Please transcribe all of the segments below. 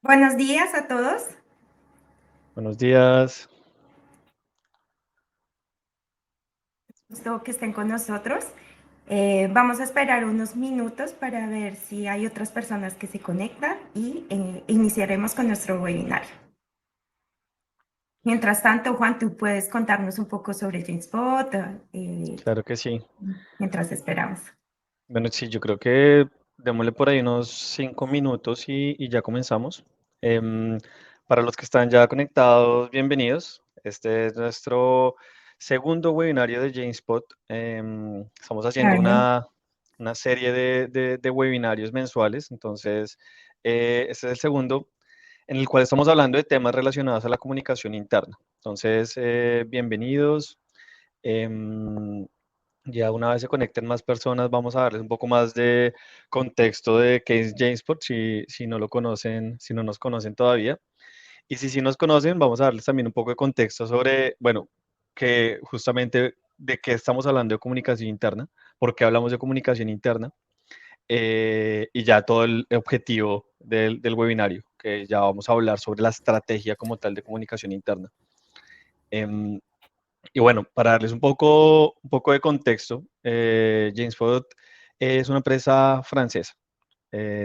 Buenos días a todos. Buenos días. Gusto que estén con nosotros. Vamos a esperar unos minutos para ver si hay otras personas que se conectan y iniciaremos con nuestro webinar. Mientras tanto, Juan, tú puedes contarnos un poco sobre JameSpot Claro que sí. mientras esperamos. Bueno, sí, yo creo que démosle por ahí unos 5 minutos y ya comenzamos. Em, para los que están ya conectados, bienvenidos. Este es nuestro segundo webinario de JameSpot. Estamos haciendo Vale. una serie de webinarios mensuales. Entonces, este es el segundo en el cual estamos hablando de temas relacionados a la comunicación interna. Entonces, bienvenidos. Em, ya una vez se conecten más personas, vamos a darles un poco más de contexto de qué es JameSpot, si no lo conocen, si no nos conocen todavía. Y si sí nos conocen, vamos a darles también un poco de contexto sobre, bueno, que justamente de qué estamos hablando de comunicación interna, por qué hablamos de comunicación interna, y ya todo el objetivo del webinario, que ya vamos a hablar sobre la estrategia como tal de comunicación interna. Em, y bueno, para darles un poco de contexto, JameSpot es una empresa francesa.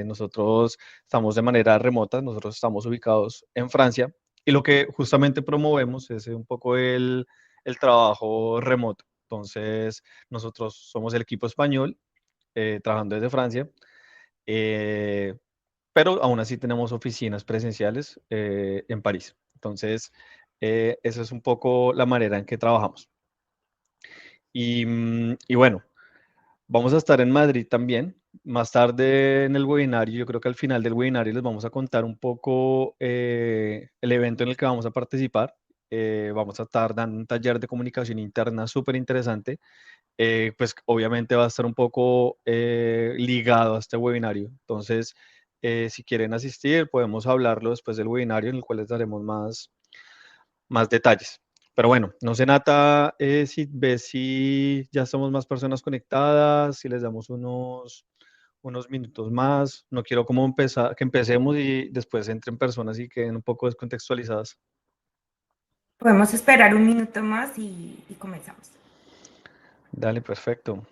Nosotros estamos de manera remota, nosotros estamos ubicados en Francia y lo que justamente promovemos es un poco el trabajo remoto. Entonces, nosotros somos el equipo español trabajando desde Francia, eh, pero aún así tenemos oficinas presenciales en París. Entonces, esa es un poco la manera en que trabajamos. Y bueno, vamos a estar en Madrid también. Más tarde en el webinario, yo creo que al final del webinario les vamos a contar un poco el evento en el que vamos a participar. Vamos a estar dando un taller de comunicación interna súper interesante. Pues obviamente va a estar un poco ligado a este webinario. Entonces, si quieren asistir, podemos hablarlo después del webinario en el cual les daremos más detalles. Pero bueno, no sé, Nata, si ves si ya estamos más personas conectadas, si les damos unos minutos más. No quiero como empezar, que empecemos y después entren personas y queden un poco descontextualizadas. Podemos esperar un minuto más y comenzamos. Dale, perfecto.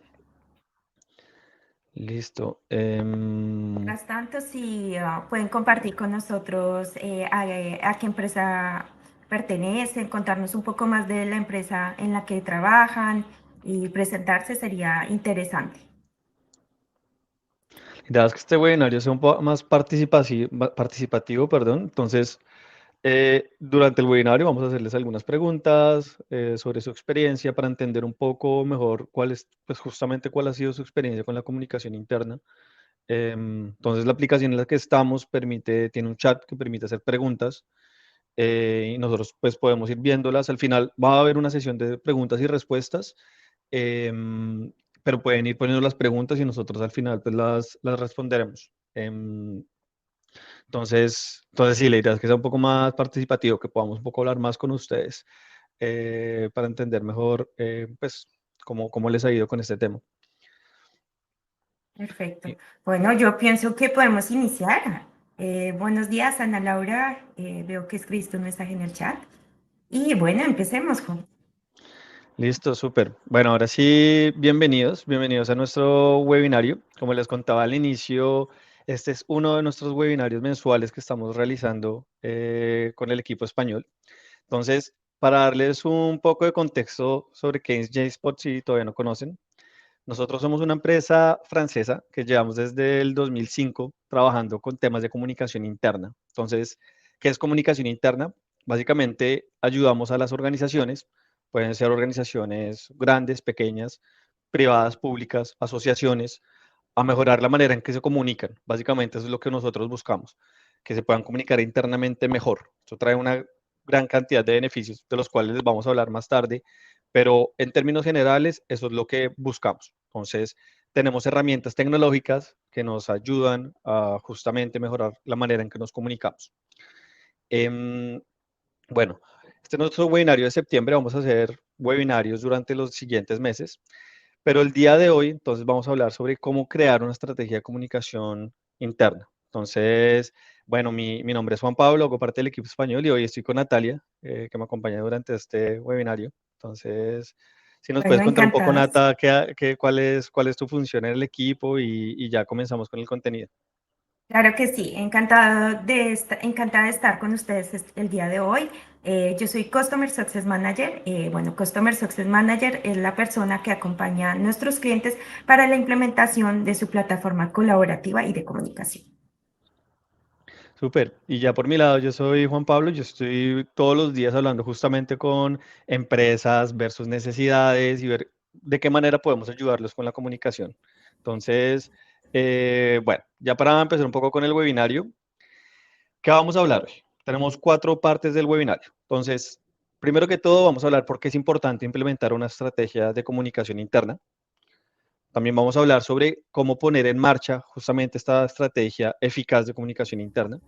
Listo. Mientras tanto, si pueden compartir con nosotros a qué empresa pertenecen, contarnos un poco más de la empresa en la que trabajan y presentarse sería interesante. La idea es que este webinario sea un poco más participativo, perdón. Entonces, durante el webinario vamos a hacerles algunas preguntas sobre su experiencia para entender un poco mejor cuál es, pues justamente cuál ha sido su experiencia con la comunicación interna. Entonces, la aplicación en la que estamos tiene un chat que permite hacer preguntas y nosotros pues podemos ir viéndolas. Al final va a haber una sesión de preguntas y respuestas, em, pero pueden ir poniendo las preguntas y nosotros al final pues las responderemos. Entonces sí, la idea es que sea un poco más participativo, que podamos un poco hablar más con ustedes para entender mejor pues cómo les ha ido con este tema. Perfecto. Bueno, yo pienso que podemos iniciar. Buenos días, Ana Laura. Veo que escribiste un mensaje en el chat. Y bueno, empecemos, Juan. Listo, súper. Bueno, ahora sí, bienvenidos a nuestro webinario. Como les contaba al inicio, este es uno de nuestros webinarios mensuales que estamos realizando con el equipo español. Entonces, para darles un poco de contexto sobre qué es JSpot, si todavía no conocen, nosotros somos una empresa francesa que llevamos desde el 2005 trabajando con temas de comunicación interna. Entonces, ¿qué es comunicación interna? Básicamente, ayudamos a las organizaciones, pueden ser organizaciones grandes, pequeñas, privadas, públicas, asociaciones, a mejorar la manera en que se comunican. Básicamente, eso es lo que nosotros buscamos, que se puedan comunicar internamente mejor. Esto trae una gran cantidad de beneficios, de los cuales les vamos a hablar más tarde, pero en términos generales, eso es lo que buscamos. Entonces, tenemos herramientas tecnológicas que nos ayudan a justamente mejorar la manera en que nos comunicamos. Em, bueno, este es nuestro webinario de septiembre. Vamos a hacer webinarios durante los siguientes meses, pero el día de hoy, entonces, vamos a hablar sobre cómo crear una estrategia de comunicación interna. Entonces, bueno, mi nombre es Juan Pablo, hago parte del equipo español y hoy estoy con Natalia, que me acompaña durante este webinario. Entonces, si nos puedes Bueno, contar un poco, encantados. Nata, cuál es tu función en el equipo y ya comenzamos con el contenido. Claro que sí, encantada de estar con ustedes el día de hoy. Yo soy Customer Success Manager. Bueno, Customer Success Manager es la persona que acompaña a nuestros clientes para la implementación de su plataforma colaborativa y de comunicación. Súper. Y ya por mi lado, yo soy Juan Pablo, yo estoy todos los días hablando justamente con empresas, ver sus necesidades y ver de qué manera podemos ayudarlos con la comunicación. Entonces, bueno, ya para empezar un poco con el webinario, ¿qué vamos a hablar hoy? Tenemos 4 partes del webinario. Entonces, primero que todo, vamos a hablar por qué es importante implementar una estrategia de comunicación interna. También vamos a hablar sobre cómo poner en marcha justamente esta estrategia eficaz de comunicación interna.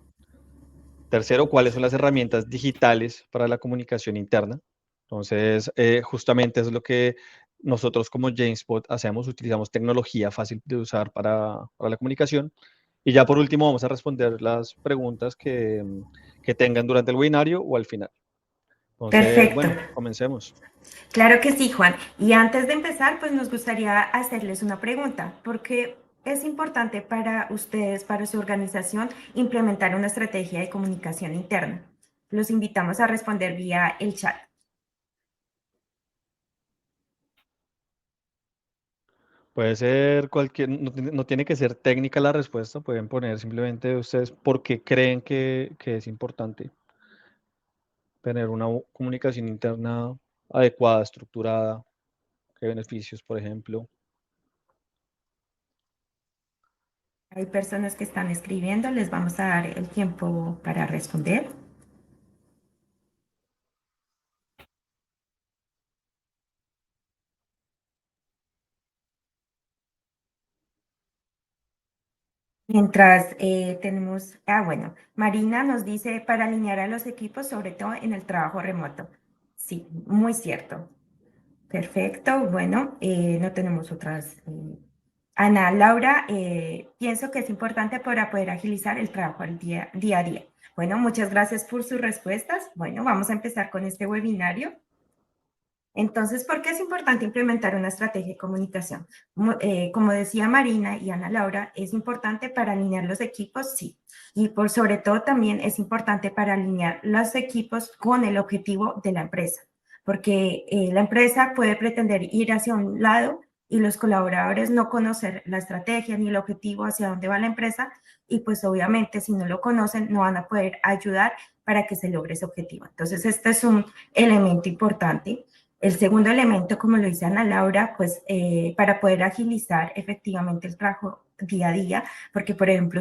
Tercero, cuáles son las herramientas digitales para la comunicación interna. Entonces, justamente es lo que nosotros como Jamespot hacemos, utilizamos tecnología fácil de usar para la comunicación. Y ya por último, vamos a responder las preguntas que tengan durante el webinario o al final. Entonces, Perfecto. bueno, comencemos. Claro que sí, Juan. Y antes de empezar, pues nos gustaría hacerles una pregunta, porque es importante para ustedes, para su organización, implementar una estrategia de comunicación interna. Los invitamos a responder vía el chat. Puede ser cualquier, no tiene que ser técnica la respuesta, pueden poner simplemente ustedes por qué creen que es importante tener una comunicación interna adecuada, estructurada, qué beneficios, por ejemplo. Hay personas que están escribiendo, les vamos a dar el tiempo para responder. Mientras tenemos, bueno, Marina nos dice para alinear a los equipos, sobre todo en el trabajo remoto. Sí, muy cierto. Perfecto, bueno, no tenemos otras. Ana Laura, pienso que es importante para poder agilizar el trabajo al día a día. Bueno, muchas gracias por sus respuestas. Bueno, vamos a empezar con este webinario. Entonces, ¿por qué es importante implementar una estrategia de comunicación? Como decía Marina y Ana Laura, es importante para alinear los equipos, sí. Y por sobre todo también es importante para alinear los equipos con el objetivo de la empresa, porque la empresa puede pretender ir hacia un lado y los colaboradores no conocer la estrategia ni el objetivo hacia dónde va la empresa y pues obviamente si no lo conocen no van a poder ayudar para que se logre ese objetivo. Entonces, este es un elemento importante. El segundo elemento, como lo dice Ana Laura, pues para poder agilizar efectivamente el trabajo día a día, porque por ejemplo,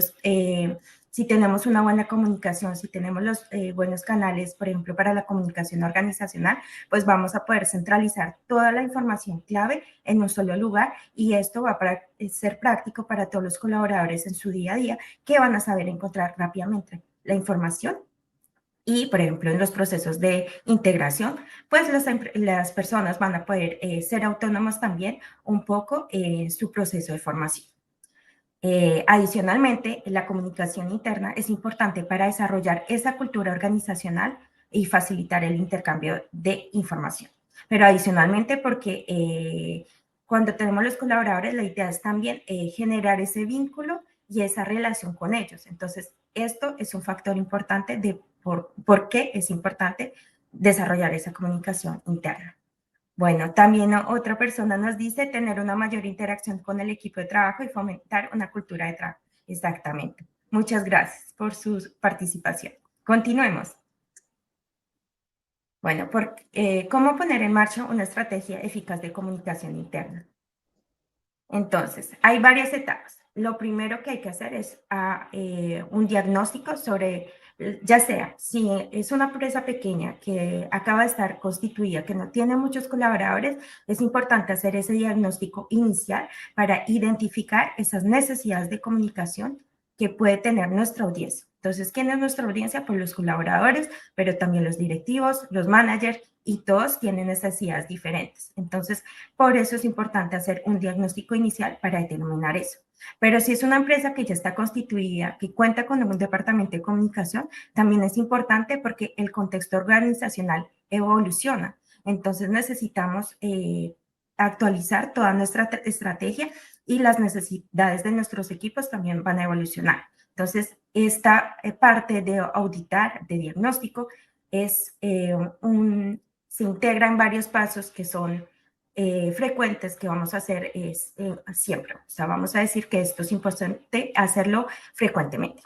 si tenemos una buena comunicación, si tenemos los buenos canales, por ejemplo, para la comunicación organizacional, pues vamos a poder centralizar toda la información clave en un solo lugar y esto va a ser práctico para todos los colaboradores en su día a día que van a saber encontrar rápidamente la información y, por ejemplo, en los procesos de integración, pues las personas van a poder ser autónomas también un poco en su proceso de formación. Adicionalmente, la comunicación interna es importante para desarrollar esa cultura organizacional y facilitar el intercambio de información. Pero adicionalmente, porque cuando tenemos los colaboradores, la idea es también generar ese vínculo y esa relación con ellos. Entonces, esto es un factor importante de por qué es importante desarrollar esa comunicación interna. Bueno, también otra persona nos dice tener una mayor interacción con el equipo de trabajo y fomentar una cultura de trabajo. Exactamente. Muchas gracias por su participación. Continuemos. Bueno, ¿cómo poner en marcha una estrategia eficaz de comunicación interna? Entonces, hay varias etapas. Lo primero que hay que hacer es un diagnóstico sobre, ya sea, si es una empresa pequeña que acaba de estar constituida, que no tiene muchos colaboradores, es importante hacer ese diagnóstico inicial para identificar esas necesidades de comunicación que puede tener nuestra audiencia. Entonces, ¿quién es nuestra audiencia? Pues los colaboradores, pero también los directivos, los managers y todos tienen necesidades diferentes. Entonces, por eso es importante hacer un diagnóstico inicial para determinar eso. Pero si es una empresa que ya está constituida, que cuenta con un departamento de comunicación, también es importante porque el contexto organizacional evoluciona. Entonces necesitamos actualizar toda nuestra estrategia y las necesidades de nuestros equipos también van a evolucionar. Entonces, esta parte de auditar, de diagnóstico, es se integra en varios pasos que son frecuentes que vamos a hacer siempre. O sea, vamos a decir que esto es importante hacerlo frecuentemente.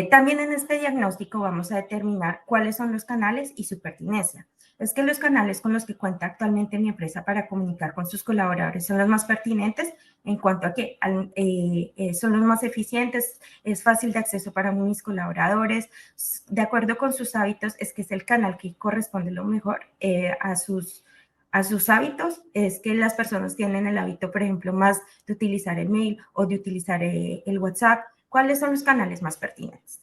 También en este diagnóstico vamos a determinar cuáles son los canales y su pertinencia. Es que los canales con los que cuenta actualmente mi empresa para comunicar con sus colaboradores son los más pertinentes en cuanto a que son los más eficientes, es fácil de acceso para mis colaboradores, de acuerdo con sus hábitos, es que es el canal que corresponde lo mejor a sus hábitos, es que las personas tienen el hábito, por ejemplo, más de utilizar el mail o de utilizar el WhatsApp. ¿Cuáles son los canales más pertinentes?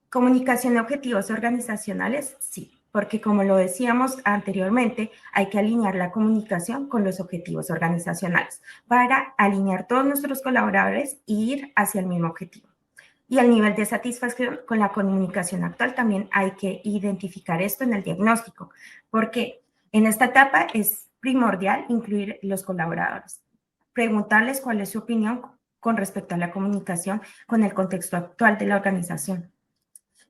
Comunicación de objetivos organizacionales, sí, porque como lo decíamos anteriormente, hay que alinear la comunicación con los objetivos organizacionales para alinear todos nuestros colaboradores e ir hacia el mismo objetivo. Y el nivel de satisfacción con la comunicación actual también hay que identificar esto en el diagnóstico, porque en esta etapa es primordial incluir los colaboradores, preguntarles cuál es su opinión con respecto a la comunicación con el contexto actual de la organización.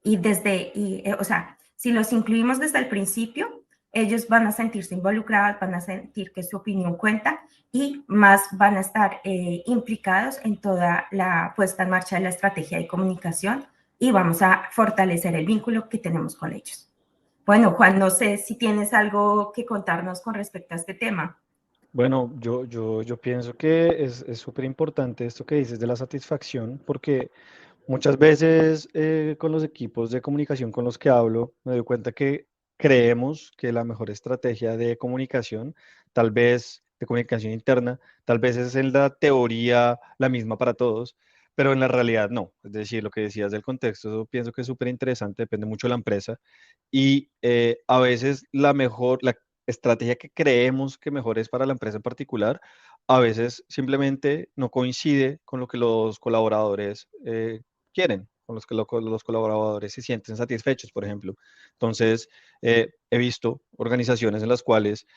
O sea, si los incluimos desde el principio, ellos van a sentirse involucrados, van a sentir que su opinión cuenta y más van a estar implicados en toda la puesta en marcha de la estrategia de comunicación y vamos a fortalecer el vínculo que tenemos con ellos. Bueno, Juan, no sé si tienes algo que contarnos con respecto a este tema. Bueno, yo pienso que es súper importante esto que dices de la satisfacción, porque muchas veces con los equipos de comunicación con los que hablo, me doy cuenta que creemos que la mejor estrategia de comunicación, tal vez de comunicación interna, tal vez es en la teoría la misma para todos, pero en la realidad no. Es decir, lo que decías del contexto, eso pienso que es súper interesante, depende mucho de la empresa y a veces la estrategia que creemos que mejor es para la empresa en particular, a veces simplemente no coincide con lo que los colaboradores quieren, con los que los colaboradores se sienten satisfechos, por ejemplo. Entonces, he visto organizaciones en las cuales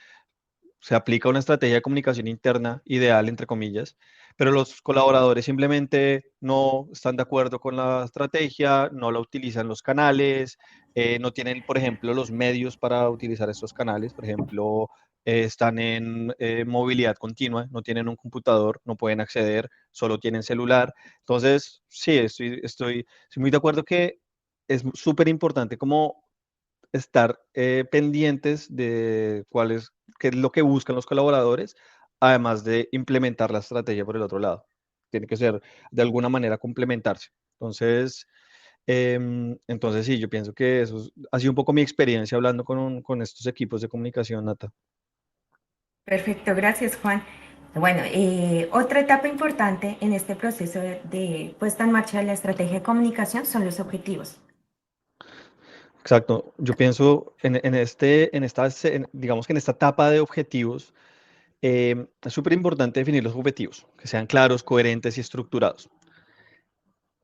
se aplica una estrategia de comunicación interna ideal, entre comillas, pero los colaboradores simplemente no están de acuerdo con la estrategia, no la utilizan los canales, no tienen, por ejemplo, los medios para utilizar estos canales, por ejemplo, están en movilidad continua, no tienen un computador, no pueden acceder, solo tienen celular. Entonces, sí, estoy muy de acuerdo que es súper importante como estar pendientes de qué es lo que buscan los colaboradores, además de implementar la estrategia por el otro lado. Tiene que ser de alguna manera complementarse. Entonces sí, yo pienso que ha sido un poco mi experiencia hablando con estos equipos de comunicación, Nata. Perfecto, gracias Juan. Bueno, otra etapa importante en este proceso de puesta en marcha de la estrategia de comunicación son los objetivos. Exacto. Yo pienso digamos que en esta etapa de objetivos, es súper importante definir los objetivos, que sean claros, coherentes y estructurados.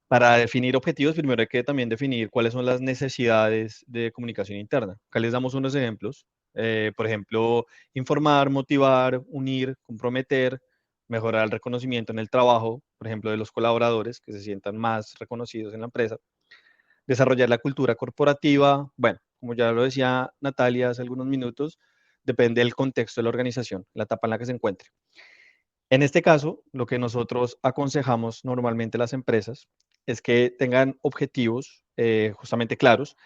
Para definir objetivos, primero hay que también definir cuáles son las necesidades de comunicación interna. Acá les damos unos ejemplos. Por ejemplo, informar, motivar, unir, comprometer, mejorar el reconocimiento en el trabajo, por ejemplo, de los colaboradores que se sientan más reconocidos en la empresa. Desarrollar la cultura corporativa. Bueno, como ya lo decía Natalia hace algunos minutos, depende del contexto de la organización, la etapa en la que se encuentre. En este caso, lo que nosotros aconsejamos normalmente a las empresas es que tengan objetivos justamente claros,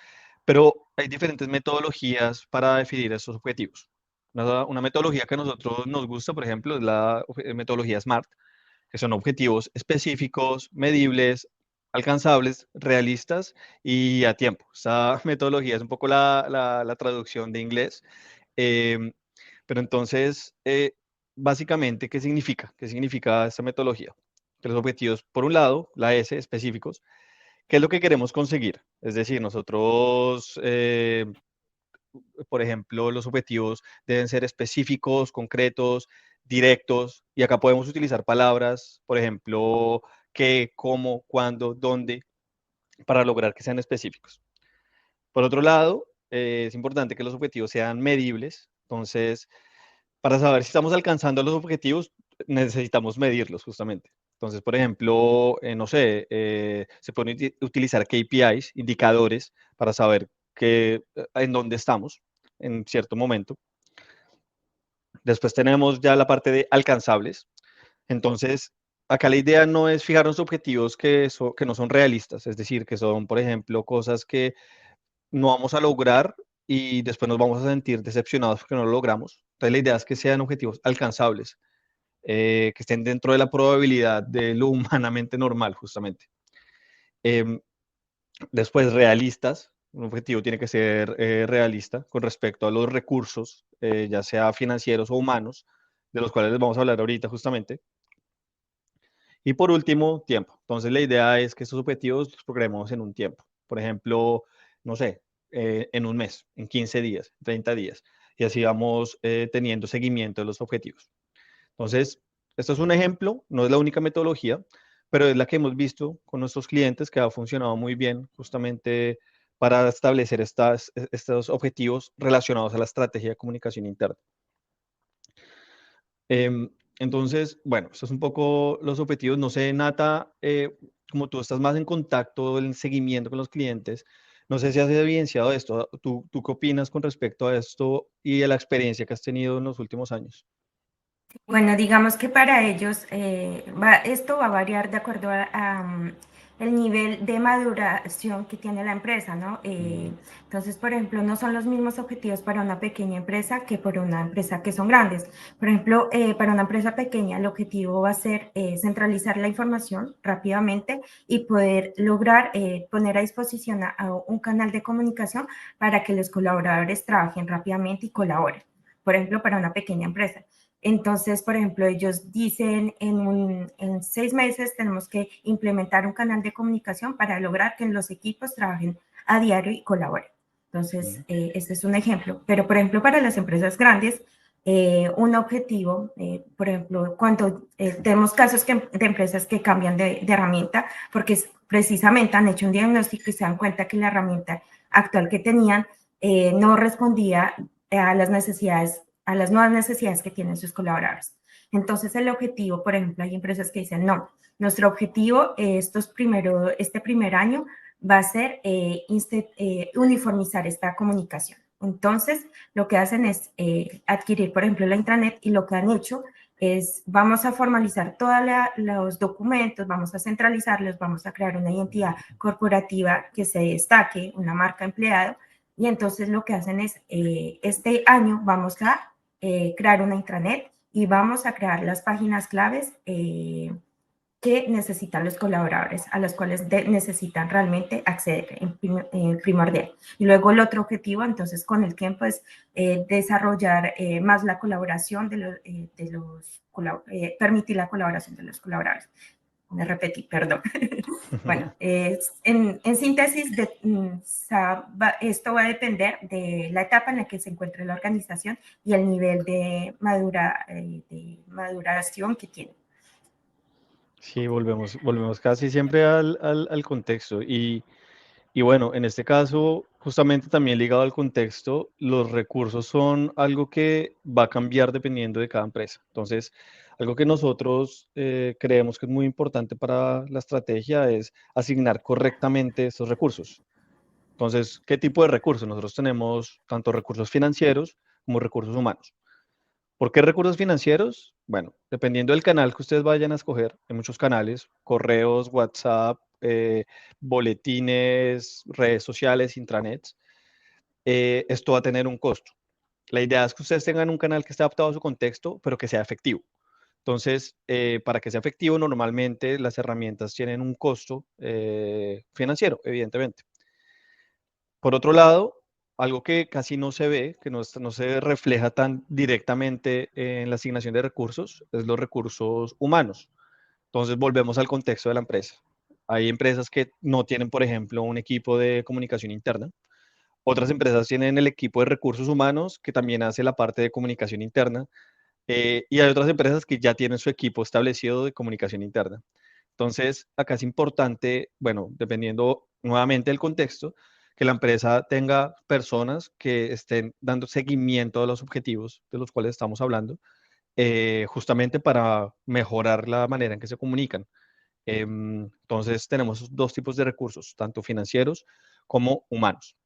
pero hay diferentes metodologías para definir esos objetivos. Una metodología que a nosotros nos gusta, por ejemplo, es la metodología SMART, que son objetivos específicos, medibles, alcanzables, realistas y a tiempo. Esta metodología es un poco la traducción de inglés. Em, pero entonces, básicamente, ¿qué significa? ¿Qué significa esta metodología? Que los objetivos, por un lado, la S, específicos, ¿qué es lo que queremos conseguir? Es decir, nosotros por ejemplo, los objetivos deben ser específicos, concretos, directos, y acá podemos utilizar palabras, por ejemplo, qué, cómo, cuándo, dónde, para lograr que sean específicos. Por otro lado, es importante que los objetivos sean medibles. Entonces, para saber si estamos alcanzando los objetivos, necesitamos medirlos justamente. Entonces, por ejemplo, no sé, se pueden utilizar KPIs, indicadores, para saber en dónde estamos en cierto momento. Después tenemos ya la parte de alcanzables. Entonces, acá la idea no es fijarnos objetivos que no son realistas, es decir, que son, por ejemplo, cosas que no vamos a lograr y después nos vamos a sentir decepcionados porque no lo logramos. Entonces, la idea es que sean objetivos alcanzables, que estén dentro de la probabilidad de lo humanamente normal, justamente. Em, Después, realistas. Un objetivo tiene que ser realista con respecto a los recursos, ya sea financieros o humanos, de los cuales les vamos a hablar ahorita justamente. Y por último, tiempo. Entonces, la idea es que estos objetivos los programemos en un tiempo. Por ejemplo, no sé, en un mes, en 15 días, 30 días. Y así vamos teniendo seguimiento de los objetivos. Entonces, esto es un ejemplo, no es la única metodología, pero es la que hemos visto con nuestros clientes que ha funcionado muy bien justamente para establecer estos objetivos relacionados a la estrategia de comunicación interna. Entonces, bueno, estos son un poco los objetivos. No sé, Nata, como tú estás más en contacto, en seguimiento con los clientes, no sé si has evidenciado esto. ¿Tú qué opinas con respecto a esto y a la experiencia que has tenido en los últimos años? Bueno, digamos que para ellos esto va a variar de acuerdo el nivel de maduración que tiene la empresa, ¿no? Entonces, por ejemplo, no son los mismos objetivos para una pequeña empresa que para una empresa que son grandes. Por ejemplo, para una empresa pequeña, el objetivo va a ser centralizar la información rápidamente y poder lograr poner a disposición a un canal de comunicación para que los colaboradores trabajen rápidamente y colaboren. Por ejemplo, para una pequeña empresa. Entonces, por ejemplo, ellos dicen en 6 meses tenemos que implementar un canal de comunicación para lograr que los equipos trabajen a diario y colaboren. Entonces, este es un ejemplo. Pero, por ejemplo, para las empresas grandes, un objetivo, por ejemplo, cuando tenemos casos de empresas que cambian de herramienta porque precisamente han hecho un diagnóstico y se dan cuenta que la herramienta actual que tenían no respondía a las necesidades, a las nuevas necesidades que tienen sus colaboradores. Entonces, el objetivo, por ejemplo, hay empresas que dicen, no, nuestro objetivo este primer año va a ser uniformizar esta comunicación. Entonces, lo que hacen es adquirir, por ejemplo, la intranet y lo que han hecho es, vamos a formalizar todos los documentos, vamos a centralizarlos, vamos a crear una identidad corporativa que se destaque, una marca empleado, y entonces lo que hacen es, este año vamos a crear una intranet y vamos a crear las páginas claves que necesitan los colaboradores, a los cuales necesitan realmente acceder en primordial. Y luego el otro objetivo, entonces, con el tiempo es desarrollar más la colaboración permitir la colaboración de los colaboradores. Me repetí, perdón. Bueno, en síntesis, esto va a depender de la etapa en la que se encuentre la organización y el nivel de maduración que tiene. Sí, volvemos casi siempre al contexto. Y bueno, en este caso, justamente también ligado al contexto, los recursos son algo que va a cambiar dependiendo de cada empresa. Entonces, algo que nosotros creemos que es muy importante para la estrategia es asignar correctamente estos recursos. Entonces, ¿qué tipo de recursos? Nosotros tenemos tanto recursos financieros como recursos humanos. ¿Por qué recursos financieros? Bueno, dependiendo del canal que ustedes vayan a escoger, hay muchos canales, correos, WhatsApp, boletines, redes sociales, intranets. Esto va a tener un costo. La idea es que ustedes tengan un canal que esté adaptado a su contexto, pero que sea efectivo. Entonces, para que sea efectivo, normalmente las herramientas tienen un costo financiero, evidentemente. Por otro lado, algo que casi no se ve, que no se refleja tan directamente en la asignación de recursos, es los recursos humanos. Entonces, volvemos al contexto de la empresa. Hay empresas que no tienen, por ejemplo, un equipo de comunicación interna Otras empresas tienen el equipo de recursos humanos que también hace la parte de comunicación interna. Y hay otras empresas que ya tienen su equipo establecido de comunicación interna. Entonces, acá es importante, bueno, dependiendo nuevamente del contexto, que la empresa tenga personas que estén dando seguimiento a los objetivos de los cuales estamos hablando, justamente para mejorar la manera en que se comunican. Entonces, tenemos dos tipos de recursos, tanto financieros como humanos.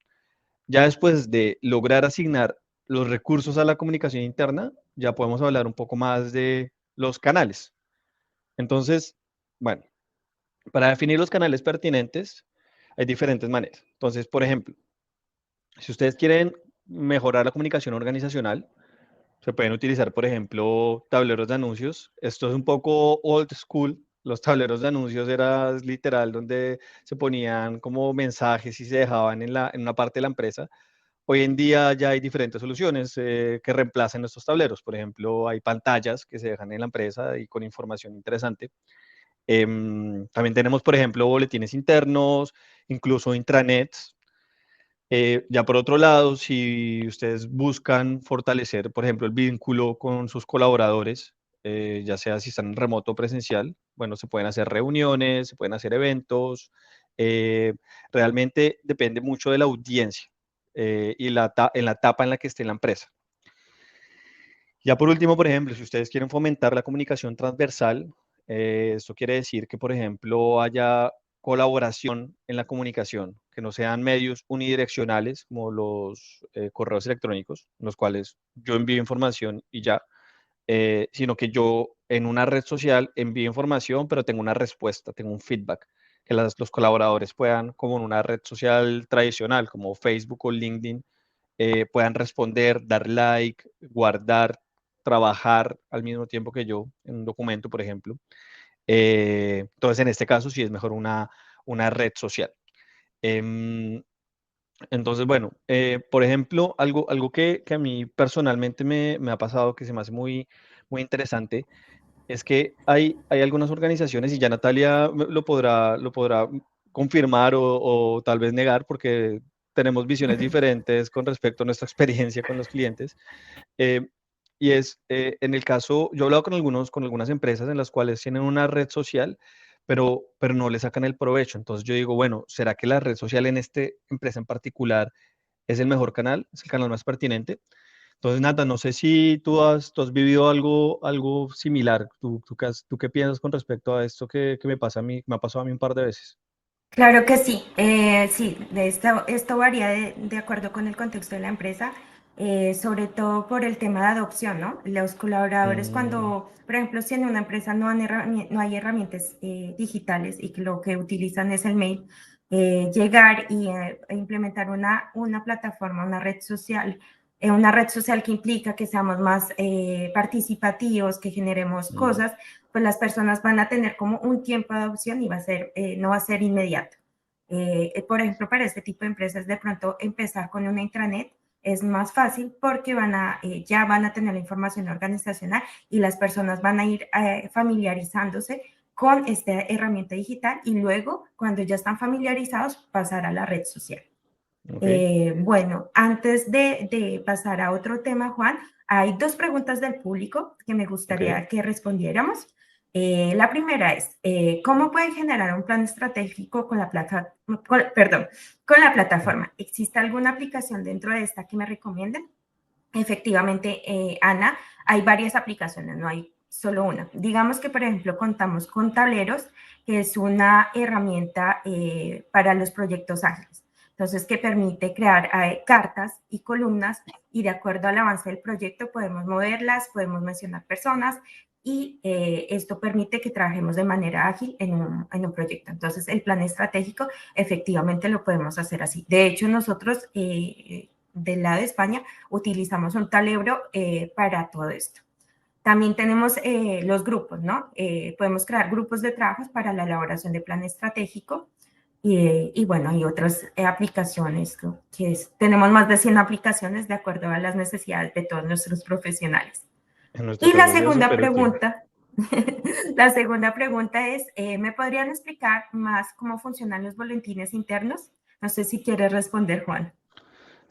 Ya después de lograr asignar los recursos a la comunicación interna, ya podemos hablar un poco más de los canales. Entonces, bueno, para definir los canales pertinentes, hay diferentes maneras. Entonces, por ejemplo, si ustedes quieren mejorar la comunicación organizacional, se pueden utilizar, por ejemplo, tableros de anuncios. Esto es un poco old school. Los tableros de anuncios era literal donde se ponían como mensajes y se dejaban en una parte de la empresa. Hoy en día ya hay diferentes soluciones que reemplacen estos tableros. Por ejemplo, hay pantallas que se dejan en la empresa y con información interesante. También tenemos, por ejemplo, boletines internos, incluso intranets. Ya por otro lado, si ustedes buscan fortalecer, por ejemplo, el vínculo con sus colaboradores, ya sea si están en remoto o presencial, bueno, se pueden hacer reuniones, se pueden hacer eventos. eh, Realmente depende mucho de la audiencia y en la etapa en la que esté la empresa. Ya por último, por ejemplo, si ustedes quieren fomentar la comunicación transversal, esto quiere decir que, por ejemplo, haya colaboración en la comunicación, que no sean medios unidireccionales como los correos electrónicos, en los cuales yo envío información y ya, sino que yo en una red social envío información, pero tengo una respuesta, tengo un feedback, que los colaboradores puedan, como en una red social tradicional, como Facebook o LinkedIn, puedan responder, dar like, guardar, trabajar al mismo tiempo que yo en un documento, por ejemplo. Entonces, en este caso, sí es mejor una red social. Em, entonces, bueno, por ejemplo, algo que a mí personalmente me ha pasado que se me hace muy interesante es que hay algunas organizaciones, y ya Natalia lo podrá confirmar o tal vez negar, porque tenemos visiones diferentes con respecto a nuestra experiencia con los clientes. eh, y en el caso, yo he hablado con algunas empresas en las cuales tienen una red social, pero no le sacan el provecho. Entonces yo digo, bueno, ¿será que la red social en esta empresa en particular es el mejor canal, es el canal más pertinente? Entonces, Nata, no sé si tú has vivido algo similar. ¿Tú qué piensas con respecto a esto que me pasa a mí, me ha pasado a mí un par de veces? Claro que sí, sí, esto varía de acuerdo con el contexto de la empresa, sobre todo por el tema de adopción, ¿no? Los colaboradores Mm, cuando, por ejemplo, si en una empresa no hay herramientas digitales y que lo que utilizan es el mail, llegar e implementar una plataforma, una red social que implica que seamos más participativos, que generemos mm, cosas, pues las personas van a tener como un tiempo de adopción y no va a ser inmediato. Por ejemplo, para este tipo de empresas, de pronto empezar con una intranet es más fácil porque ya van a tener la información organizacional y las personas van a ir familiarizándose con esta herramienta digital y luego, cuando ya están familiarizados, pasar a la red social. ok, Bueno, antes de pasar a otro tema, Juan, hay dos preguntas del público que me ok. gustaría que respondiéramos. La primera es, ¿cómo pueden generar un plan estratégico con la plataforma? ¿Existe alguna aplicación dentro de esta que me recomienden? Efectivamente, Ana, hay varias aplicaciones, no hay solo una. Digamos que, por ejemplo, contamos con Tableros, que es una herramienta para los proyectos ágiles. Entonces, que permite crear cartas y columnas y de acuerdo al avance del proyecto podemos moverlas, podemos mencionar personas y esto permite que trabajemos de manera ágil en un proyecto. Entonces, el plan estratégico efectivamente lo podemos hacer así. De hecho, nosotros del lado de España utilizamos un tablero para todo esto. También tenemos los grupos, ¿no? Podemos crear grupos de trabajos para la elaboración de plan estratégico y bueno, hay otras aplicaciones tenemos más de 100 aplicaciones de acuerdo a las necesidades de todos nuestros profesionales. En nuestro Y la caso sí es segunda súper útil. pregunta, la segunda pregunta es, ¿me podrían explicar más cómo funcionan los boletines internos? No sé si quiere responder, Juan.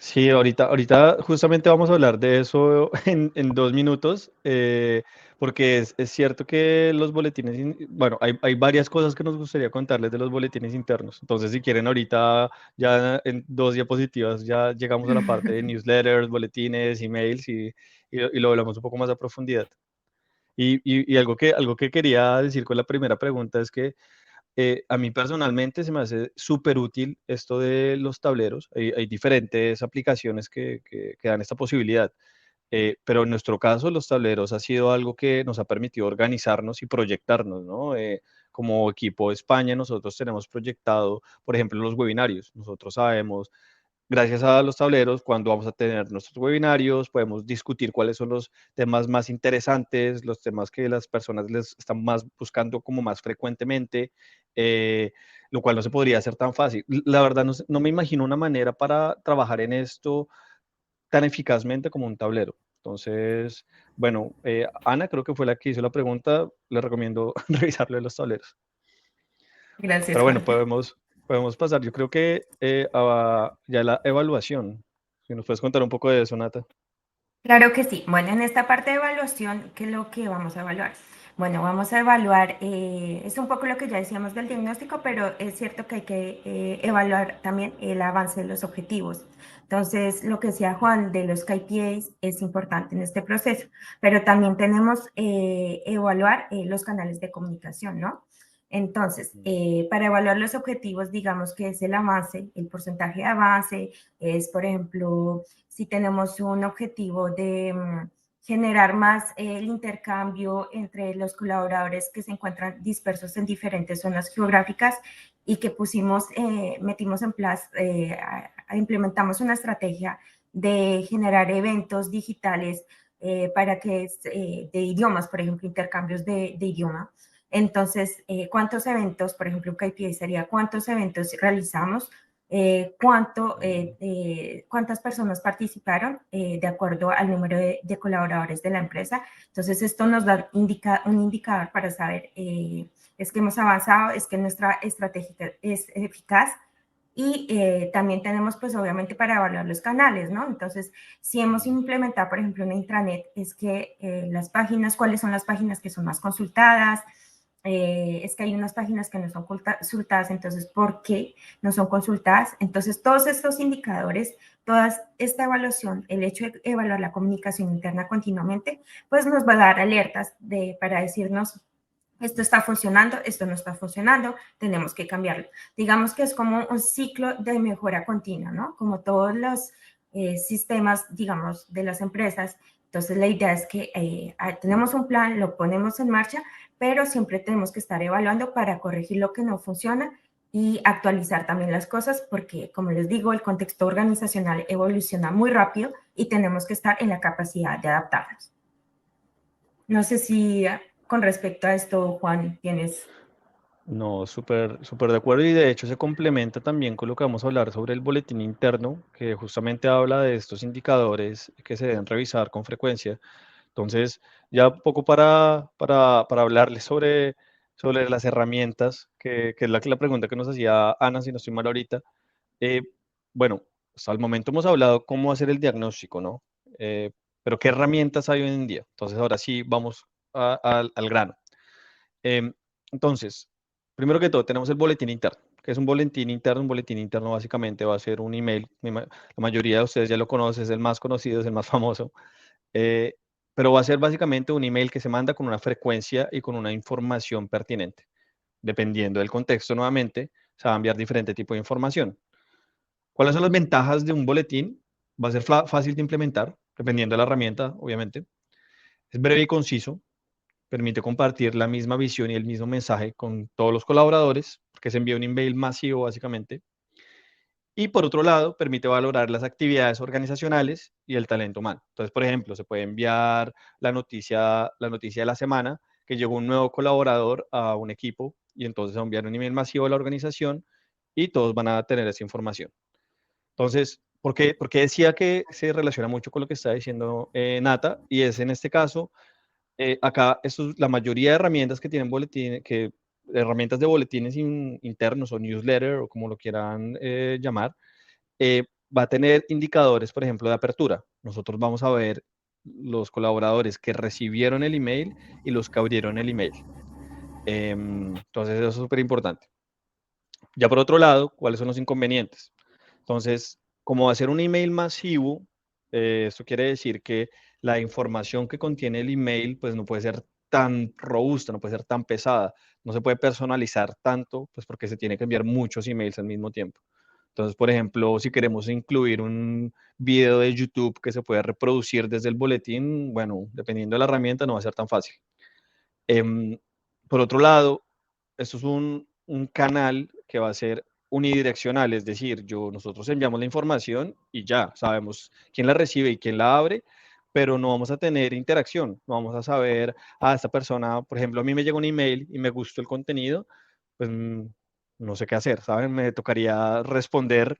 Sí, ahorita justamente vamos a hablar de eso en 2 minutos, porque es cierto que los boletines, bueno, hay varias cosas que nos gustaría contarles de los boletines internos. Entonces, si quieren, ahorita ya en 2 diapositivas ya llegamos a la parte de newsletters, boletines, emails y lo hablamos un poco más a profundidad. Y algo que quería decir con la primera pregunta es que a mí personalmente se me hace súper útil esto de los tableros. Hay diferentes aplicaciones que dan esta posibilidad, pero en nuestro caso los tableros ha sido algo que nos ha permitido organizarnos y proyectarnos, ¿no? Como equipo de España nosotros tenemos proyectado, por ejemplo, los webinarios. Nosotros sabemos gracias a los tableros, cuando vamos a tener nuestros webinarios, podemos discutir cuáles son los temas más interesantes, los temas que las personas les están más buscando como más frecuentemente, eh, lo cual no se podría hacer tan fácil. La verdad, no me imagino una manera para trabajar en esto tan eficazmente como un tablero. Entonces, bueno, Ana creo que fue la que hizo la pregunta, le recomiendo revisarlo de los tableros. Gracias, Pero bueno, Juan. podemos pasar. Yo creo que ya la evaluación. Si nos puedes contar un poco de eso, Nata. Claro que sí. Bueno, en esta parte de evaluación, ¿qué es lo que vamos a evaluar? Bueno, vamos a evaluar, es un poco lo que ya decíamos del diagnóstico, pero es cierto que hay que evaluar también el avance de los objetivos. Entonces, lo que decía Juan de los KPIs es importante en este proceso, pero también tenemos evaluar los canales de comunicación, ¿no? Entonces, para evaluar los objetivos, digamos que es el avance, el porcentaje de avance, es, por ejemplo, si tenemos un objetivo de generar más el intercambio entre los colaboradores que se encuentran dispersos en diferentes zonas geográficas y que metimos en plazo, implementamos una estrategia de generar eventos digitales para que de idiomas, por ejemplo, intercambios de idioma. Entonces, ¿cuántos eventos, por ejemplo, un KPI sería cuántos eventos realizamos? Cuántas personas participaron de acuerdo al número de colaboradores de la empresa. Entonces, esto nos da un indicador para saber es que hemos avanzado, es que nuestra estrategia es eficaz y también tenemos, pues obviamente, para evaluar los canales, ¿no? Entonces, si hemos implementado, por ejemplo, una intranet, es que las páginas, cuáles son las páginas que son más consultadas, es que hay unas páginas que no son consultadas, entonces, ¿por qué no son consultadas? Entonces, todos estos indicadores, toda esta evaluación, el hecho de evaluar la comunicación interna continuamente, pues nos va a dar alertas para decirnos, esto está funcionando, esto no está funcionando, tenemos que cambiarlo. Digamos que es como un ciclo de mejora continua, ¿no? Como todos los sistemas, digamos, de las empresas. Entonces, la idea es que tenemos un plan, lo ponemos en marcha, pero siempre tenemos que estar evaluando para corregir lo que no funciona y actualizar también las cosas, porque, como les digo, el contexto organizacional evoluciona muy rápido y tenemos que estar en la capacidad de adaptarnos. No sé si con respecto a esto, Juan, tienes... No, súper, súper de acuerdo y de hecho se complementa también con lo que vamos a hablar sobre el boletín interno, que justamente habla de estos indicadores que se deben revisar con frecuencia. Entonces, ya un poco para hablarles sobre las herramientas, que es la pregunta que nos hacía Ana, si no estoy mal ahorita. Eh, bueno, hasta el momento hemos hablado cómo hacer el diagnóstico, ¿no? Pero ¿qué herramientas hay hoy en día? Entonces, ahora sí vamos al grano. Em, entonces, primero que todo, tenemos el boletín interno. Que es un boletín interno? Un boletín interno básicamente va a ser un email. La mayoría de ustedes ya lo conocen, es el más conocido, es el más famoso. eh, pero va a ser básicamente un email que se manda con una frecuencia y con una información pertinente. Dependiendo del contexto, nuevamente, se va a enviar diferente tipo de información. ¿Cuáles son las ventajas de un boletín? Va a ser fácil de implementar, dependiendo de la herramienta, obviamente. Es breve y conciso, permite compartir la misma visión y el mismo mensaje con todos los colaboradores, porque se envía un email masivo básicamente. Y por otro lado, permite valorar las actividades organizacionales y el talento humano. Entonces, por ejemplo, se puede enviar la noticia de la semana que llegó un nuevo colaborador a un equipo y entonces se va a enviar un email masivo a la organización y todos van a tener esa información. Entonces, ¿por qué decía que se relaciona mucho con lo que está diciendo Nata? Y es en este caso acá, la mayoría de herramientas que tienen herramientas de boletines internos o newsletter o como lo quieran llamar, va a tener indicadores, por ejemplo, de apertura. Nosotros vamos a ver los colaboradores que recibieron el email y los que abrieron el email. Entonces, eso es súper importante. Ya por otro lado, ¿cuáles son los inconvenientes? Entonces, como va a ser un email masivo, esto quiere decir que la información que contiene el email, pues no puede ser tan robusta, no puede ser tan pesada, no se puede personalizar tanto, pues porque se tiene que enviar muchos emails al mismo tiempo. Entonces, por ejemplo, si queremos incluir un video de YouTube que se pueda reproducir desde el boletín, bueno, dependiendo de la herramienta, no va a ser tan fácil. Em, por otro lado, esto es un canal que va a ser unidireccional, es decir, nosotros enviamos la información y ya sabemos quién la recibe y quién la abre, pero no vamos a tener interacción, no vamos a saber, esta persona, por ejemplo, a mí me llega un email y me gustó el contenido, pues no sé qué hacer, ¿saben? Me tocaría responder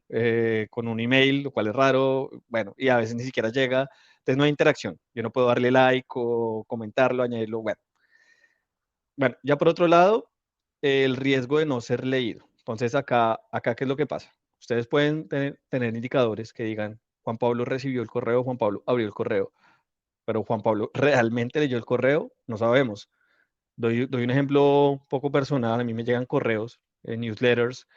con un email, lo cual es raro, bueno, y a veces ni siquiera llega, entonces no hay interacción, yo no puedo darle like o comentarlo, añadirlo, bueno. Bueno, ya por otro lado, el riesgo de no ser leído. Entonces, acá ¿qué es lo que pasa? Ustedes pueden tener indicadores que digan, Juan Pablo recibió el correo, Juan Pablo abrió el correo, pero Juan Pablo realmente leyó el correo, no sabemos. Doy un ejemplo un poco personal, a mí me llegan correos, newsletters,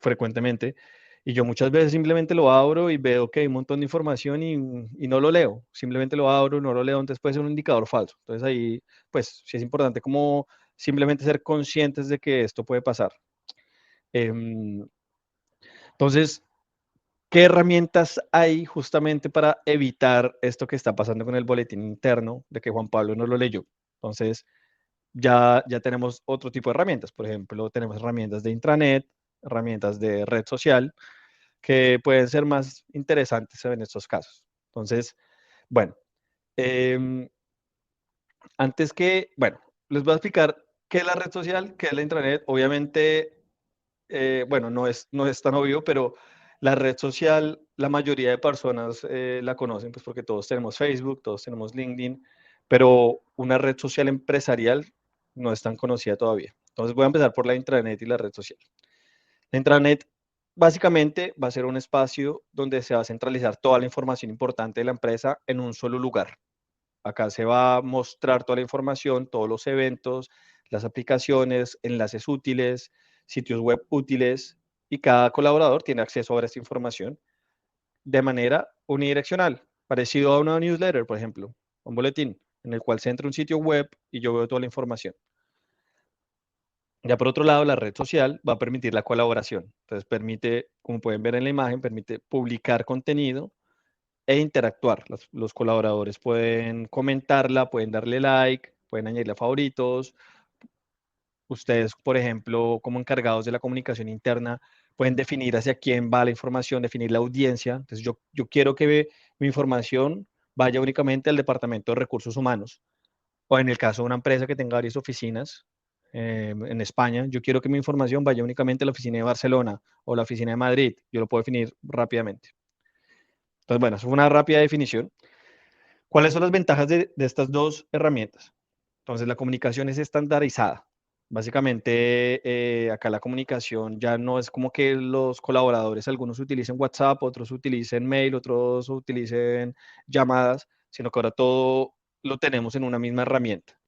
frecuentemente, y yo muchas veces simplemente lo abro y veo que hay un montón de información y no lo leo, simplemente lo abro, no lo leo, entonces puede ser un indicador falso. Entonces ahí, pues sí es importante como simplemente ser conscientes de que esto puede pasar. Em, entonces, ¿qué herramientas hay justamente para evitar esto que está pasando con el boletín interno de que Juan Pablo no lo leyó? Entonces, ya tenemos otro tipo de herramientas. Por ejemplo, tenemos herramientas de intranet, herramientas de red social, que pueden ser más interesantes en estos casos. Entonces, bueno, em, bueno, les voy a explicar qué es la red social, qué es la intranet. Obviamente, bueno, no es tan obvio, pero la red social, la mayoría de personas la conocen, pues porque todos tenemos Facebook, todos tenemos LinkedIn, pero una red social empresarial no es tan conocida todavía. Entonces voy a empezar por la intranet y la red social. La intranet básicamente va a ser un espacio donde se va a centralizar toda la información importante de la empresa en un solo lugar. Acá se va a mostrar toda la información, todos los eventos, las aplicaciones, enlaces útiles, sitios web útiles, y cada colaborador tiene acceso a esta información de manera unidireccional, parecido a una newsletter, por ejemplo, un boletín, en el cual se entra un sitio web y yo veo toda la información. Ya por otro lado, la red social va a permitir la colaboración. Entonces permite, como pueden ver en la imagen, permite publicar contenido e interactuar. Los colaboradores pueden comentarla, pueden darle like, pueden añadirle a favoritos. Ustedes, por ejemplo, como encargados de la comunicación interna, pueden definir hacia quién va la información, definir la audiencia. Entonces, yo quiero que mi información vaya únicamente al departamento de recursos humanos. O en el caso de una empresa que tenga varias oficinas en España, yo quiero que mi información vaya únicamente a la oficina de Barcelona o la oficina de Madrid. Yo lo puedo definir rápidamente. Entonces, bueno, eso fue una rápida definición. ¿Cuáles son las ventajas de estas dos herramientas? Entonces, la comunicación es estandarizada. Básicamente, acá la comunicación ya no es como que los colaboradores, algunos utilicen WhatsApp, otros utilicen mail, otros utilicen llamadas, sino que ahora todo lo tenemos en una misma herramienta.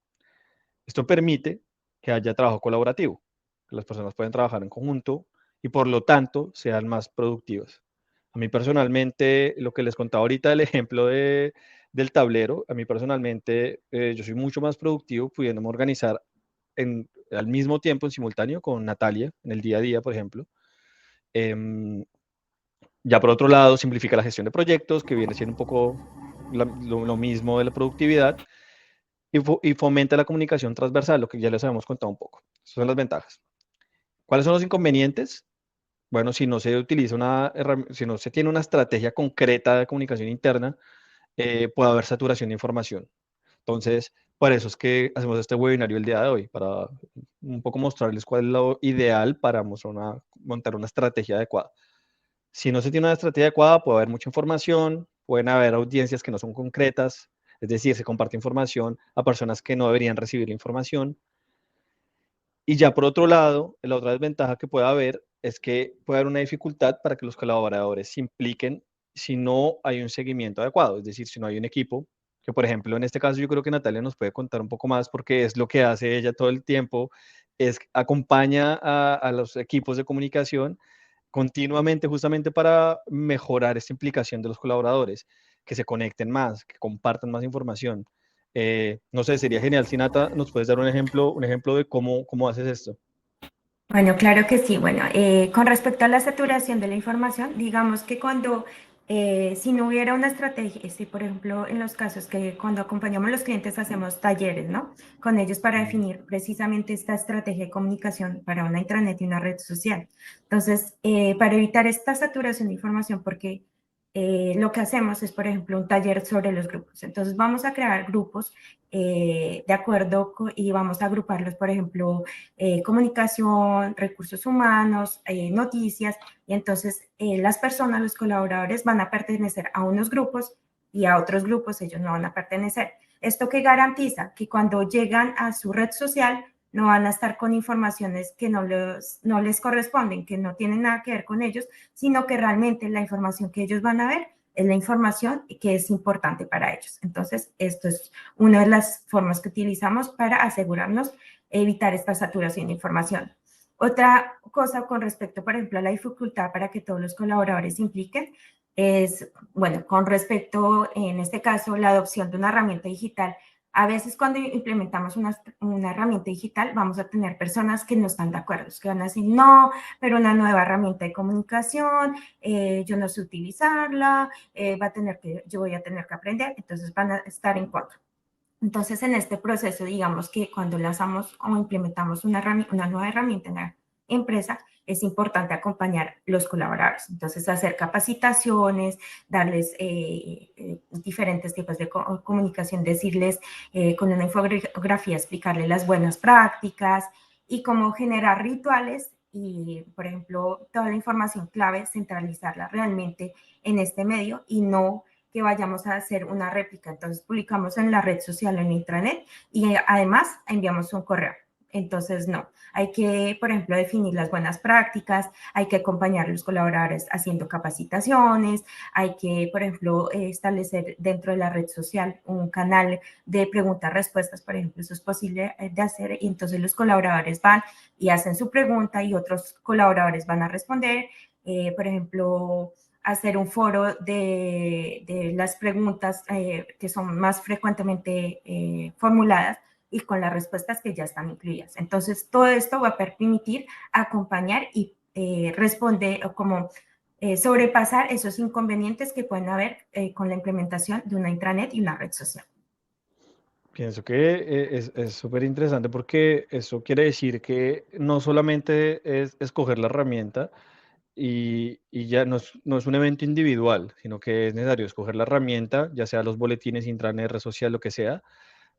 Esto permite que haya trabajo colaborativo, que las personas pueden trabajar en conjunto y por lo tanto sean más productivas. A mí personalmente, lo que les contaba ahorita del ejemplo del tablero, a mí personalmente yo soy mucho más productivo pudiéndome organizar al mismo tiempo, en simultáneo, con Natalia, en el día a día, por ejemplo. Em, ya por otro lado, simplifica la gestión de proyectos, que viene siendo un poco lo mismo de la productividad, y fomenta la comunicación transversal, lo que ya les habíamos contado un poco. Esas son las ventajas. ¿Cuáles son los inconvenientes? Bueno, si no se utiliza si no se tiene una estrategia concreta de comunicación interna, puede haber saturación de información. Entonces, por eso es que hacemos este webinario el día de hoy, para un poco mostrarles cuál es lo ideal para montar una estrategia adecuada. Si no se tiene una estrategia adecuada, puede haber mucha información, pueden haber audiencias que no son concretas, es decir, se comparte información a personas que no deberían recibir la información. Y ya por otro lado, la otra desventaja que puede haber es que puede haber una dificultad para que los colaboradores se impliquen si no hay un seguimiento adecuado, es decir, si no hay un equipo, que por ejemplo en este caso yo creo que Natalia nos puede contar un poco más porque es lo que hace ella todo el tiempo, es acompaña a los equipos de comunicación continuamente justamente para mejorar esta implicación de los colaboradores, que se conecten más, que compartan más información. No sé, sería genial si Nata nos puedes dar un ejemplo de cómo haces esto. Bueno, claro que sí. Bueno, con respecto a la saturación de la información, digamos que cuando, si no hubiera una estrategia, si por ejemplo en los casos que cuando acompañamos a los clientes hacemos talleres, ¿no? Con ellos para Mm. definir precisamente esta estrategia de comunicación para una intranet y una red social. Entonces, para evitar esta saturación de información, porque lo que hacemos es, por ejemplo, un taller sobre los grupos. Entonces, vamos a crear grupos de acuerdo y vamos a agruparlos, por ejemplo, comunicación, recursos humanos, noticias, y entonces las personas, los colaboradores van a pertenecer a unos grupos y a otros grupos ellos no van a pertenecer. Esto que garantiza que cuando llegan a su red social no van a estar con informaciones que no les corresponden, que no tienen nada que ver con ellos, sino que realmente la información que ellos van a ver es la información que es importante para ellos. Entonces, esto es una de las formas que utilizamos para asegurarnos evitar esta saturación de información. Otra cosa con respecto, por ejemplo, a la dificultad para que todos los colaboradores se impliquen es, bueno, con respecto, en este caso, la adopción de una herramienta digital. A veces cuando implementamos una herramienta digital vamos a tener personas que no están de acuerdo, que van a decir, no, pero una nueva herramienta de comunicación, yo no sé utilizarla, yo voy a tener que aprender, entonces van a estar en contra. Entonces, en este proceso, digamos que cuando lanzamos o implementamos una nueva herramienta en la empresa, es importante acompañar los colaboradores. Entonces, hacer capacitaciones, darles diferentes tipos de comunicación, decirles con una infografía, explicarles las buenas prácticas y cómo generar rituales y, por ejemplo, toda la información clave, centralizarla realmente en este medio y no que vayamos a hacer una réplica. Entonces publicamos en la red social, en intranet, y además enviamos un correo. Entonces, no, hay que, por ejemplo, definir las buenas prácticas, hay que acompañar a los colaboradores haciendo capacitaciones, hay que, por ejemplo, establecer dentro de la red social un canal de preguntas-respuestas, por ejemplo, eso es posible de hacer, y entonces los colaboradores van y hacen su pregunta y otros colaboradores van a responder, por ejemplo, hacer un foro de las preguntas que son más frecuentemente formuladas y con las respuestas que ya están incluidas. Entonces, todo esto va a permitir acompañar y responder o como sobrepasar esos inconvenientes que pueden haber con la implementación de una intranet y una red social. Pienso que es súper interesante porque eso quiere decir que no solamente es escoger la herramienta y ya no es un evento individual, sino que es necesario escoger la herramienta, ya sea los boletines, intranet, red social, lo que sea,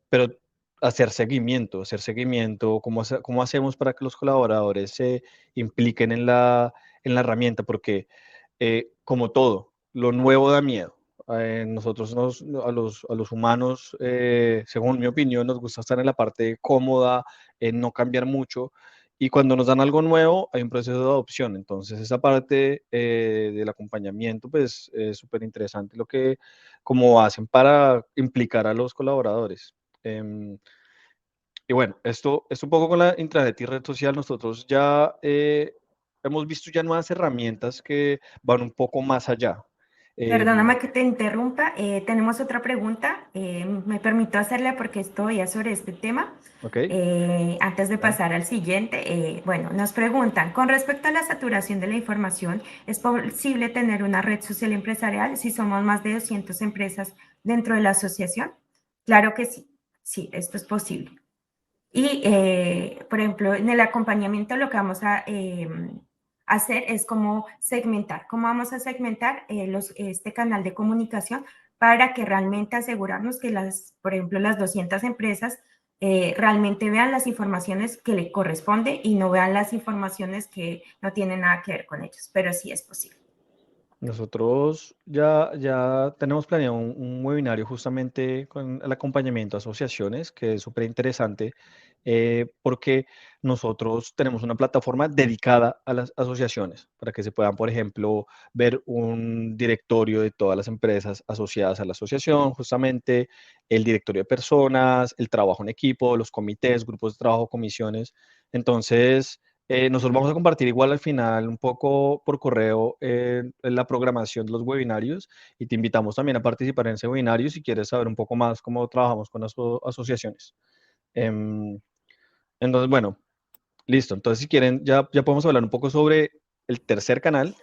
pero hacer seguimiento, cómo hacemos para que los colaboradores se impliquen en la herramienta, porque como todo, lo nuevo da miedo. Nosotros a los humanos, según mi opinión, nos gusta estar en la parte cómoda, en no cambiar mucho. Y cuando nos dan algo nuevo, hay un proceso de adopción. Entonces, esa parte del acompañamiento, pues, es súper interesante cómo hacen para implicar a los colaboradores. Em, y bueno, esto un poco con la intranet y red social, nosotros ya hemos visto ya nuevas herramientas que van un poco más allá. Perdóname Em, que te interrumpa. Tenemos otra pregunta. Me permito hacerla porque estoy ya sobre este tema. ok, Antes de dale. pasar al siguiente, bueno, nos preguntan, con respecto a la saturación de la información, ¿es posible tener una red social empresarial si somos más de 200 empresas dentro de la asociación? Claro que sí, sí, esto es posible. Y, por ejemplo, en el acompañamiento lo que vamos a hacer es como segmentar. ¿Cómo vamos a segmentar este canal de comunicación para que realmente asegurarnos que por ejemplo, las 200 empresas realmente vean las informaciones que le corresponde y no vean las informaciones que no tienen nada que ver con ellos? Pero sí es posible. Nosotros ya tenemos planeado un webinario justamente con el acompañamiento a asociaciones, que es súper interesante. porque nosotros tenemos una plataforma dedicada a las asociaciones para que se puedan, por ejemplo, ver un directorio de todas las empresas asociadas a la asociación, justamente el directorio de personas, el trabajo en equipo, los comités, grupos de trabajo, comisiones. Entonces, nosotros vamos a compartir igual al final un poco por correo la programación de los webinarios y te invitamos también a participar en ese webinario si quieres saber un poco más cómo trabajamos con las asociaciones. Em, entonces, bueno, listo. Entonces, si quieren, ya podemos hablar un poco sobre el tercer canal.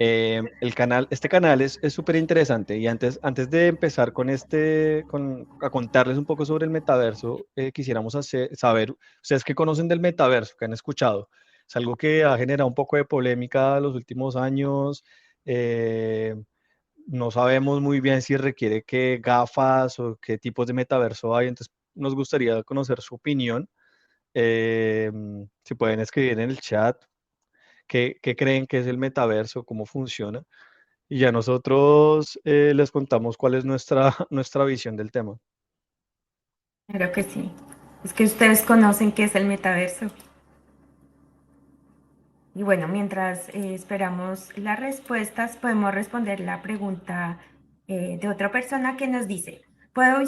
Este canal es súper interesante y antes de empezar a contarles un poco sobre el metaverso, quisiéramos saber, ustedes qué conocen del metaverso, qué han escuchado. Es algo que ha generado un poco de polémica los últimos años. eh, no sabemos muy bien si requiere qué gafas o qué tipos de metaverso hay, entonces nos gustaría conocer su opinión. Eh, si pueden escribir en el chat qué creen que es el metaverso, cómo funciona. Y ya nosotros les contamos cuál es nuestra visión del tema. Claro que sí. Es que ustedes conocen qué es el metaverso. Y bueno, mientras esperamos las respuestas, podemos responder la pregunta de otra persona que nos dice, ¿puedo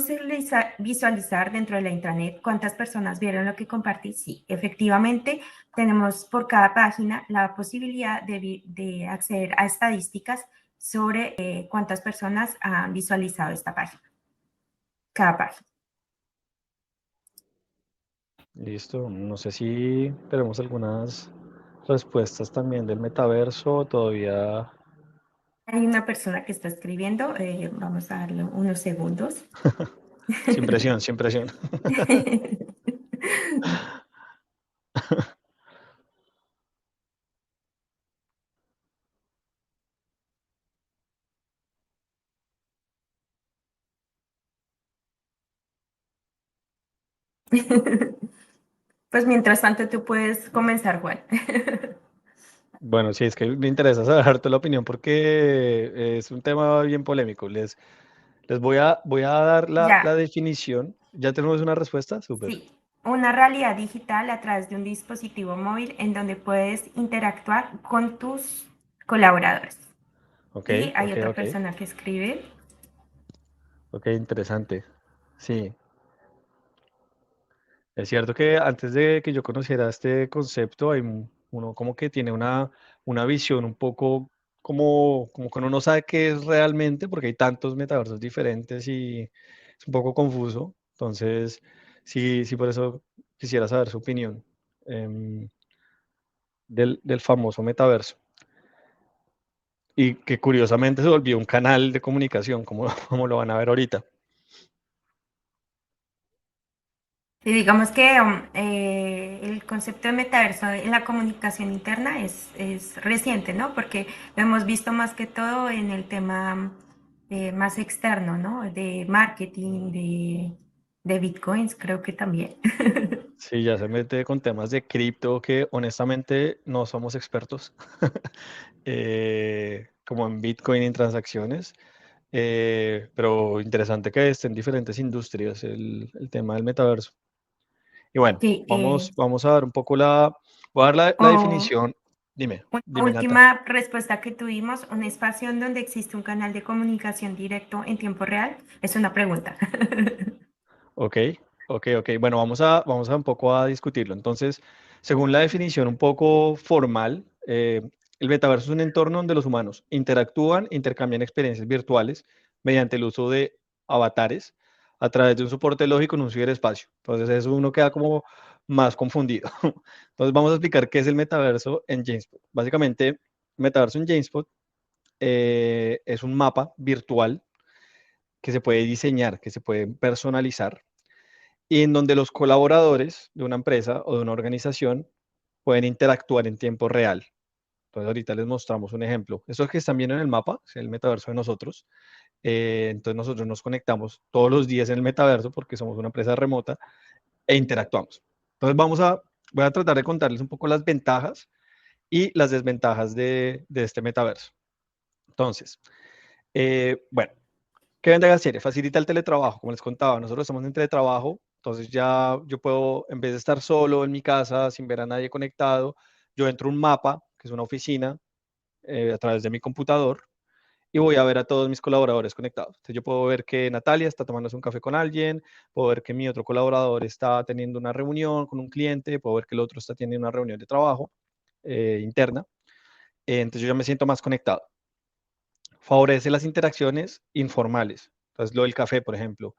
visualizar dentro de la intranet cuántas personas vieron lo que compartí? Sí, efectivamente, tenemos por cada página la posibilidad de acceder a estadísticas sobre cuántas personas han visualizado esta página, cada página. Listo. No sé si tenemos algunas respuestas también del metaverso. Todavía. Hay una persona que está escribiendo, vamos a darle unos segundos. Sin presión, sin presión. Pues mientras tanto tú puedes comenzar, Juan. Bueno, sí, es que me interesa saber tu la opinión porque es un tema bien polémico. Les voy a dar la Ya, definición. ¿Ya tenemos una respuesta? Súper. sí. Una realidad digital a través de un dispositivo móvil en donde puedes interactuar con tus colaboradores. Ok, Y hay ok, otra ok. persona que escribe. Ok, interesante. Sí. Es cierto que antes de que yo conociera este concepto, uno como que tiene una visión un poco como que uno no sabe qué es realmente, porque hay tantos metaversos diferentes y es un poco confuso. Entonces, sí, sí, por eso quisiera saber su opinión em, del famoso metaverso. Y que curiosamente se volvió un canal de comunicación, como, como lo van a ver ahorita. Y digamos que el concepto de metaverso en la comunicación interna es reciente, ¿no? Porque lo hemos visto más que todo en el tema más externo, ¿no? De marketing, de bitcoins, creo que también. Sí, ya se mete con temas de cripto que honestamente no somos expertos, como en Bitcoin y en transacciones, pero interesante que esté en diferentes industrias el tema del metaverso. Y bueno, Sí, vamos a dar un poco voy a dar la o definición. Dime, una dime Nata. última respuesta que tuvimos, un espacio en donde existe un canal de comunicación directo en tiempo real, es una pregunta. Ok, ok. Bueno, vamos a un poco a discutirlo. Entonces, según la definición un poco formal, el metaverso es un entorno donde los humanos interactúan, intercambian experiencias virtuales mediante el uso de avatares a través de un soporte lógico en un ciberespacio. Entonces, eso uno queda como más confundido. Entonces, vamos a explicar qué es el metaverso en GameSpot. Básicamente, el metaverso en GameSpot es un mapa virtual que se puede diseñar, que se puede personalizar y en donde los colaboradores de una empresa o de una organización pueden interactuar en tiempo real. Entonces ahorita les mostramos un ejemplo. Eso que están viendo en el mapa es el metaverso de nosotros. Entonces nosotros nos conectamos todos los días en el metaverso porque somos una empresa remota e interactuamos. Entonces voy a tratar de contarles un poco las ventajas y las desventajas de este metaverso. Entonces, bueno, ¿qué ventajas tiene? Facilita el teletrabajo, como les contaba. Nosotros estamos en teletrabajo Entonces ya yo puedo, en vez de estar solo en mi casa sin ver a nadie conectado, yo entro a un mapa, que es una oficina, a través de mi computador y voy a ver a todos mis colaboradores conectados. Entonces yo puedo ver que Natalia está tomándose un café con alguien, puedo ver que mi otro colaborador está teniendo una reunión con un cliente, puedo ver que el otro está teniendo una reunión de trabajo interna. Entonces yo ya me siento más conectado. Favorece las interacciones informales. Entonces lo del café, por ejemplo.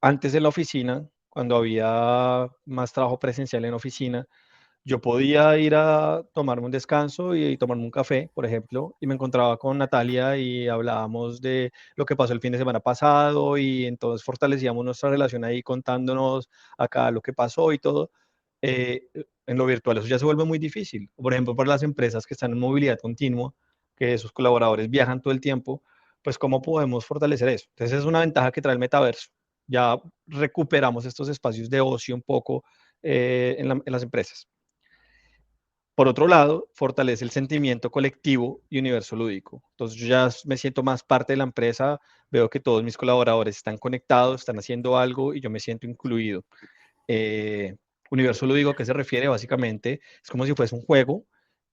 Antes en la oficina, cuando había más trabajo presencial en oficina, yo podía ir a tomarme un descanso y tomarme un café, por ejemplo, y me encontraba con Natalia y hablábamos de lo que pasó el fin de semana pasado y entonces fortalecíamos nuestra relación ahí contándonos acá lo que pasó y todo. En lo virtual eso ya se vuelve muy difícil. Por ejemplo, para las empresas que están en movilidad continua, que sus colaboradores viajan todo el tiempo, pues ¿cómo podemos fortalecer eso? Entonces es una ventaja que trae el metaverso. Ya recuperamos estos espacios de ocio un poco en las empresas. Por otro lado, fortalece el sentimiento colectivo y universo lúdico. Entonces yo ya me siento más parte de la empresa, veo que todos mis colaboradores están conectados, están haciendo algo y yo me siento incluido. Eh, Universo lúdico, ¿a qué se refiere? Básicamente es como si fuese un juego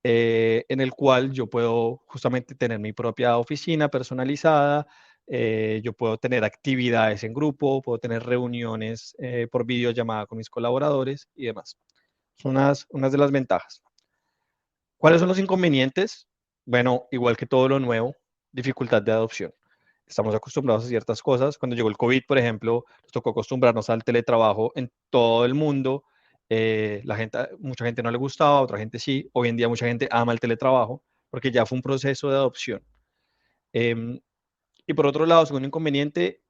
en el cual yo puedo justamente tener mi propia oficina personalizada, yo puedo tener actividades en grupo, puedo tener reuniones por videollamada con mis colaboradores y demás. Son unas de las ventajas. ¿Cuáles son los inconvenientes? Bueno, igual que todo lo nuevo, dificultad de adopción. Estamos acostumbrados a ciertas cosas. Cuando llegó el COVID, por ejemplo, nos tocó acostumbrarnos al teletrabajo en todo el mundo. Mucha gente no le gustaba, otra gente sí. Hoy en día mucha gente ama el teletrabajo porque ya fue un proceso de adopción. Eh, y por otro lado, segundo inconveniente,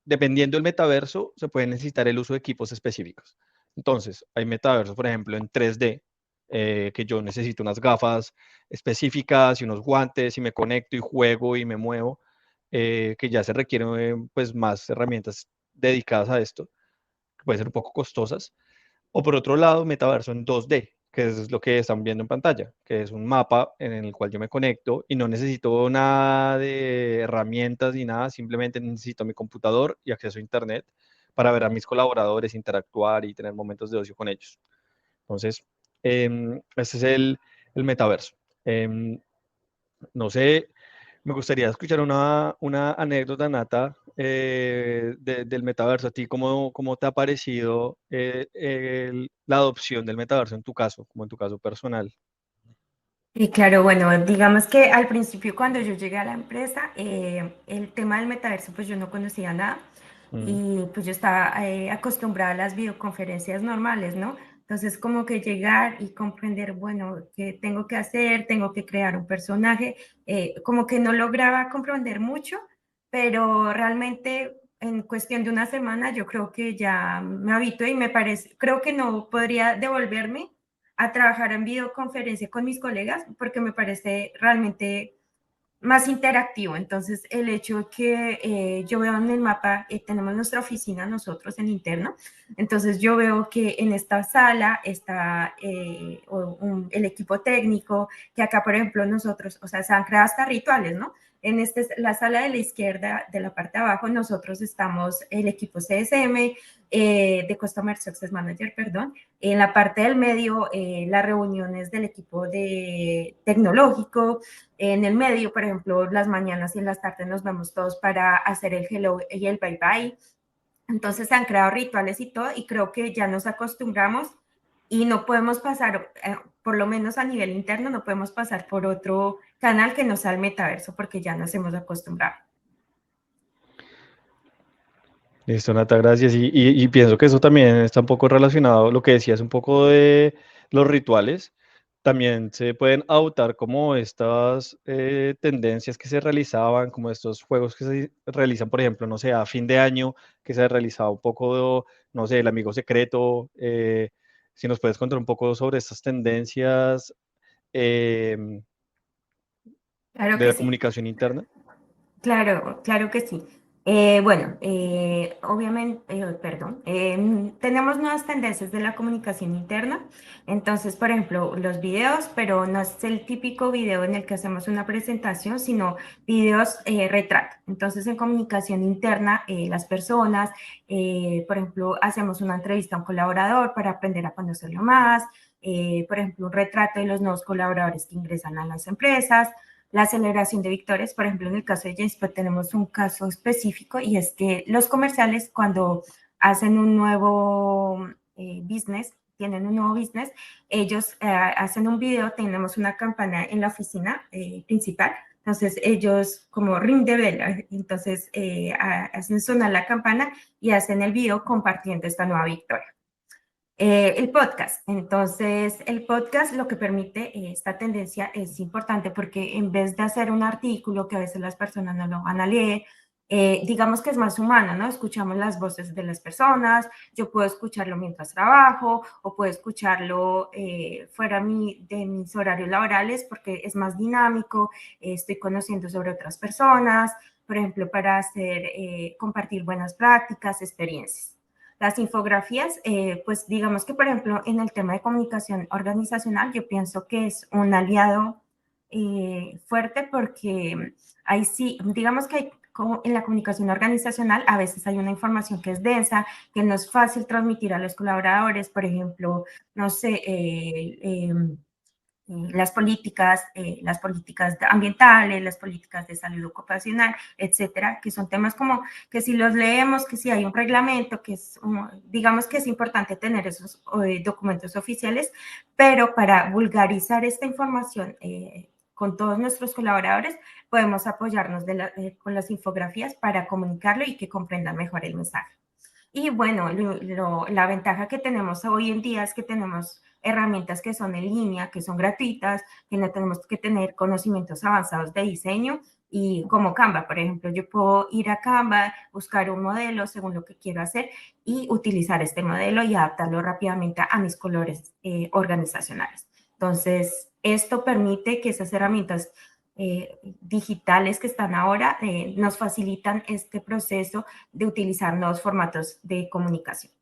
dependiendo del metaverso, se puede necesitar el uso de equipos específicos. Entonces, hay metaversos, por ejemplo, en 3D, que yo necesito unas gafas específicas y unos guantes y me conecto y juego y me muevo, que ya se requieren pues más herramientas dedicadas a esto, que pueden ser un poco costosas. O por otro lado, metaverso en 2D, que es lo que están viendo en pantalla, que es un mapa en el cual yo me conecto y no necesito nada de herramientas ni nada, simplemente necesito mi computador y acceso a Internet para ver a mis colaboradores, interactuar y tener momentos de ocio con ellos. Entonces, ese es el metaverso. Eh, no sé, me gustaría escuchar una anécdota, Nata, del metaverso. ¿A ti cómo te ha parecido la adopción del metaverso en tu caso, como en tu caso personal? Y claro, bueno, digamos que al principio cuando yo llegué a la empresa, el tema del metaverso, pues yo no conocía nada Mm, y pues yo estaba acostumbrada a las videoconferencias normales, ¿no? Entonces como que llegar y comprender, bueno, qué tengo que hacer, tengo que crear un personaje, como que no lograba comprender mucho, pero realmente en cuestión de una semana yo creo que ya me habitué y me parece, creo que no podría devolverme a trabajar en videoconferencia con mis colegas porque me parece realmente más interactivo. Entonces, el hecho de que yo veo en el mapa, tenemos nuestra oficina nosotros en interno, entonces yo veo que en esta sala está el equipo técnico, que acá, por ejemplo, nosotros, o sea, se han creado hasta rituales, ¿no? En la sala de la izquierda, de la parte de abajo, nosotros estamos el equipo CSM, de Customer Success Manager, perdón. En la parte del medio, las reuniones del equipo de tecnológico, en el medio, por ejemplo, las mañanas y en las tardes nos vemos todos para hacer el hello y el bye bye. Entonces se han creado rituales y todo y creo que ya nos acostumbramos y no podemos pasar, por lo menos a nivel interno, no podemos pasar por otro canal que no sea el metaverso porque ya nos hemos acostumbrado. Listo, Nata, gracias. Y pienso que eso también está un poco relacionado, lo que decías, un poco de los rituales. También se pueden adoptar como estas tendencias que se realizaban, como estos juegos que se realizan, por ejemplo, no sé, a fin de año, que se realizaba un poco, no sé, el amigo secreto. Si nos puedes contar un poco sobre estas tendencias eh, Claro de que la sí. comunicación interna. Claro, claro que sí. Bueno, obviamente, perdón, tenemos nuevas tendencias de la comunicación interna. Entonces, por ejemplo, los videos, pero no es el típico video en el que hacemos una presentación, sino videos retrato. Entonces, en comunicación interna, las personas, por ejemplo, hacemos una entrevista a un colaborador para aprender a conocerlo más. Por ejemplo, un retrato de los nuevos colaboradores que ingresan a las empresas, la celebración de victorias. Por ejemplo, en el caso de Genspot tenemos un caso específico y es que los comerciales cuando hacen un nuevo business, tienen un nuevo business, ellos hacen un video, tenemos una campana en la oficina principal, entonces ellos como ring de vela, entonces hacen sonar la campana y hacen el video compartiendo esta nueva victoria. El podcast. Entonces, el podcast lo que permite esta tendencia es importante porque en vez de hacer un artículo que a veces las personas no lo van a leer, digamos que es más humano, ¿no? Escuchamos las voces de las personas, yo puedo escucharlo mientras trabajo o puedo escucharlo fuera de mis horarios laborales porque es más dinámico, estoy conociendo sobre otras personas, por ejemplo, para hacer, compartir buenas prácticas, experiencias. Las infografías, pues digamos que, por ejemplo, en el tema de comunicación organizacional, yo pienso que es un aliado fuerte porque ahí sí, digamos que hay, como en la comunicación organizacional a veces hay una información que es densa, que no es fácil transmitir a los colaboradores, por ejemplo, no sé, las políticas ambientales, las políticas de salud ocupacional, etcétera, que son temas como que si los leemos, que si hay un reglamento, que es, digamos que es importante tener esos documentos oficiales, pero para vulgarizar esta información con todos nuestros colaboradores, podemos apoyarnos con las infografías para comunicarlo y que comprendan mejor el mensaje. Y bueno, la ventaja que tenemos hoy en día es que tenemos herramientas que son en línea, que son gratuitas, que no tenemos que tener conocimientos avanzados de diseño y como Canva, por ejemplo, yo puedo ir a Canva, buscar un modelo según lo que quiero hacer y utilizar este modelo y adaptarlo rápidamente a mis colores organizacionales. Entonces, esto permite que esas herramientas digitales que están ahora nos facilitan este proceso de utilizar nuevos formatos de comunicación.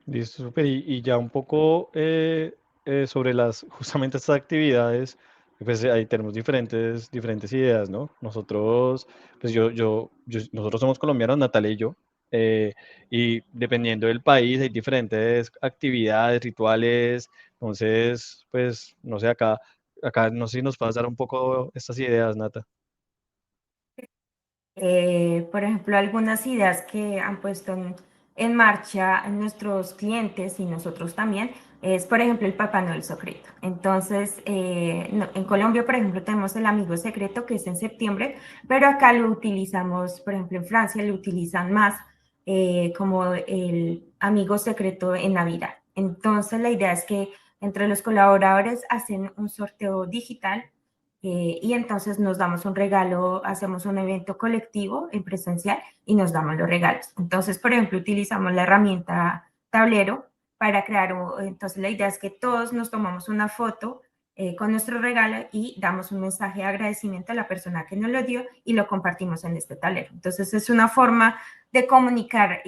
Listo, súper. Y ya un poco sobre justamente estas actividades, pues ahí tenemos diferentes ideas, ¿no? Nosotros, pues nosotros somos colombianos, Natalia y yo, y dependiendo del país hay diferentes actividades, rituales, entonces, pues, no sé, acá no sé si nos puedas dar un poco estas ideas, Nata. Por ejemplo, algunas ideas que han puesto en marcha nuestros clientes y nosotros también es, por ejemplo, el Papá Noel secreto. Entonces, en Colombia, por ejemplo, tenemos el amigo secreto que es en septiembre, pero acá lo utilizamos, por ejemplo, en Francia lo utilizan más como el amigo secreto en Navidad. Entonces, la idea es que entre los colaboradores hacen un sorteo digital y entonces nos damos un regalo, hacemos un evento colectivo en presencial y nos damos los regalos. Entonces, por ejemplo, utilizamos la herramienta tablero para crear, entonces la idea es que todos nos tomamos una foto con nuestro regalo y damos un mensaje de agradecimiento a la persona que nos lo dio y lo compartimos en este tablero. Entonces, es una forma de comunicar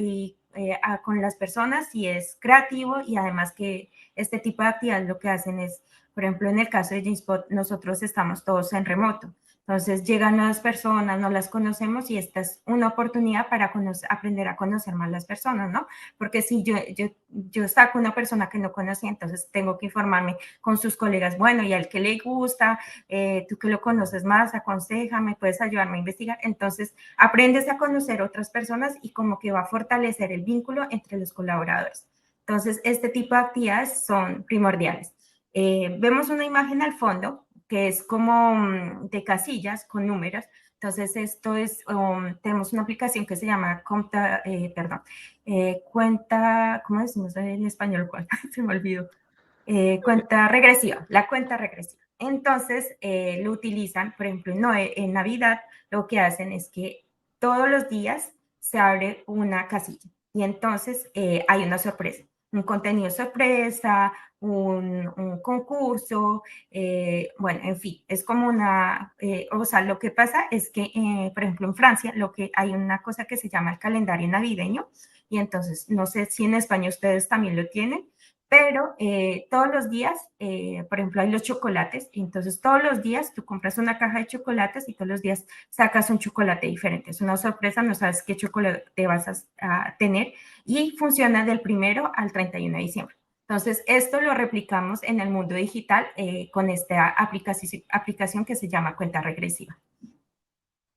con las personas y es creativo y además que este tipo de actividades lo que hacen es por ejemplo, en el caso de Gspot, nosotros estamos todos en remoto. Entonces llegan nuevas personas, no las conocemos y esta es una oportunidad para aprender a conocer más las personas, ¿no? Porque si yo saco una persona que no conocía, entonces tengo que informarme con sus colegas, bueno, y al que le gusta, tú que lo conoces más, aconsejame, puedes ayudarme a investigar. Entonces aprendes a conocer otras personas y como que va a fortalecer el vínculo entre los colaboradores. Entonces, este tipo de actividades son primordiales. Vemos una imagen al fondo que es como de casillas con números. Entonces, esto es, tenemos una aplicación que se llama cuenta, ¿cómo decimos en español? Se me olvidó. Cuenta regresiva, la cuenta regresiva. Entonces, lo utilizan, por ejemplo, no, en Navidad, lo que hacen es que todos los días se abre una casilla y entonces hay una sorpresa. un contenido sorpresa, un concurso, bueno, en fin, es como o sea, lo que pasa es que, por ejemplo, en Francia, lo que hay una cosa que se llama el calendario navideño, y entonces, no sé si en España ustedes también lo tienen, pero todos los días, por ejemplo, hay los chocolates, y entonces todos los días tú compras una caja de chocolates y todos los días sacas un chocolate diferente. Es una sorpresa, no sabes qué chocolate vas a tener y funciona del 1 al 31 de diciembre. Entonces, esto lo replicamos en el mundo digital con esta aplicación que se llama cuenta regresiva.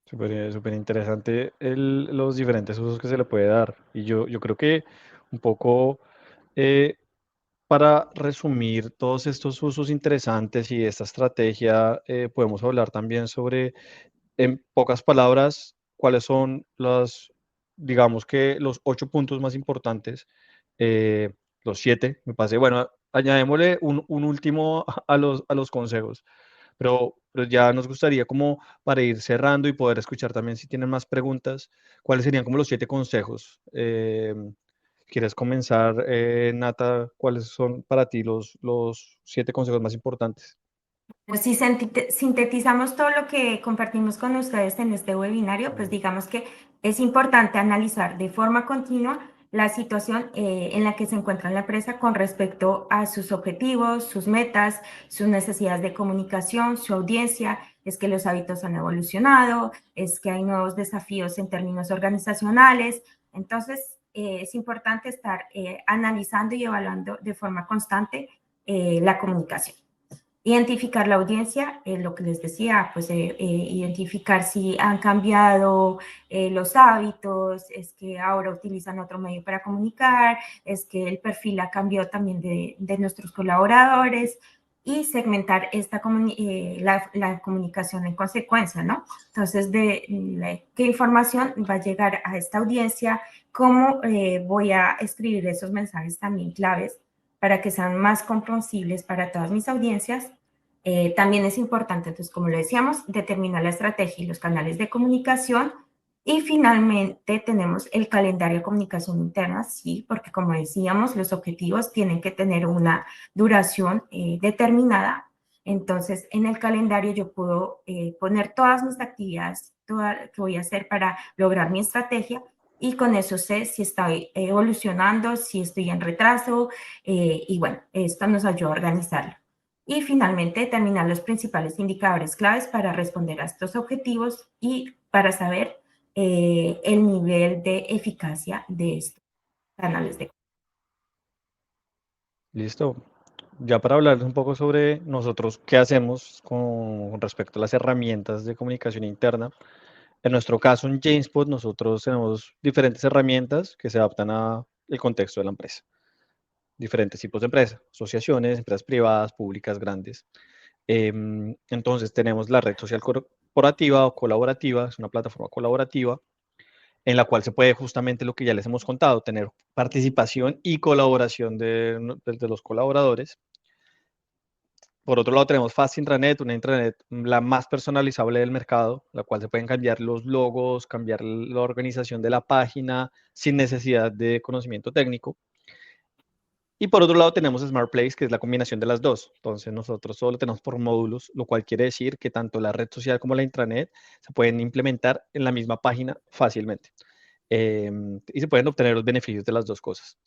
Súper interesante los diferentes usos que se le puede dar. Y yo creo que un poco eh, para resumir todos estos usos interesantes y esta estrategia, podemos hablar también sobre, en pocas palabras, cuáles son digamos que los 8 puntos más importantes, eh, los 7, me pasé, bueno, añadémosle un último a los consejos, pero ya nos gustaría como para ir cerrando y poder escuchar también si tienen más preguntas, cuáles serían como los 7 consejos. ¿Quieres comenzar, Nata? ¿Cuáles son para ti los 7 consejos más importantes? Pues si sintetizamos todo lo que compartimos con ustedes en este webinario, pues digamos que es importante analizar de forma continua la situación en la que se encuentra la empresa con respecto a sus objetivos, sus metas, sus necesidades de comunicación, su audiencia. Es que los hábitos han evolucionado, es que hay nuevos desafíos en términos organizacionales. Entonces, es importante estar analizando y evaluando de forma constante la comunicación. Identificar la audiencia, lo que les decía, pues identificar si han cambiado los hábitos, es que ahora utilizan otro medio para comunicar, es que el perfil ha cambiado también de nuestros colaboradores y segmentar la comunicación en consecuencia, ¿no? Entonces, qué información va a llegar a esta audiencia, cómo voy a escribir esos mensajes también claves para que sean más comprensibles para todas mis audiencias. También es importante, entonces, como lo decíamos, determinar la estrategia y los canales de comunicación. Y finalmente tenemos el calendario de comunicación interna, sí, porque como decíamos, los objetivos tienen que tener una duración determinada. Entonces, en el calendario yo puedo poner todas mis actividades, que voy a hacer para lograr mi estrategia, y con eso sé si estoy evolucionando, si estoy en retraso, y bueno, esto nos ayuda a organizarlo. Y finalmente, determinar los principales indicadores claves para responder a estos objetivos y para saber el nivel de eficacia de estos canales de. Listo. Ya para hablarles un poco sobre nosotros, qué hacemos con respecto a las herramientas de comunicación interna. En nuestro caso, en Jamespot, nosotros tenemos diferentes herramientas que se adaptan al contexto de la empresa. Diferentes tipos de empresas, asociaciones, empresas privadas, públicas, grandes. Entonces, tenemos la red social corporativa o colaborativa, es una plataforma colaborativa en la cual se puede justamente lo que ya les hemos contado, tener participación y colaboración de los colaboradores. Por otro lado, tenemos Fast Intranet, una intranet la más personalizable del mercado, la cual se pueden cambiar los logos, cambiar la organización de la página sin necesidad de conocimiento técnico. Y por otro lado tenemos Smart Place, que es la combinación de las dos. Entonces nosotros solo tenemos por módulos, lo cual quiere decir que tanto la red social como la intranet se pueden implementar en la misma página fácilmente. Y se pueden obtener los beneficios de las dos cosas.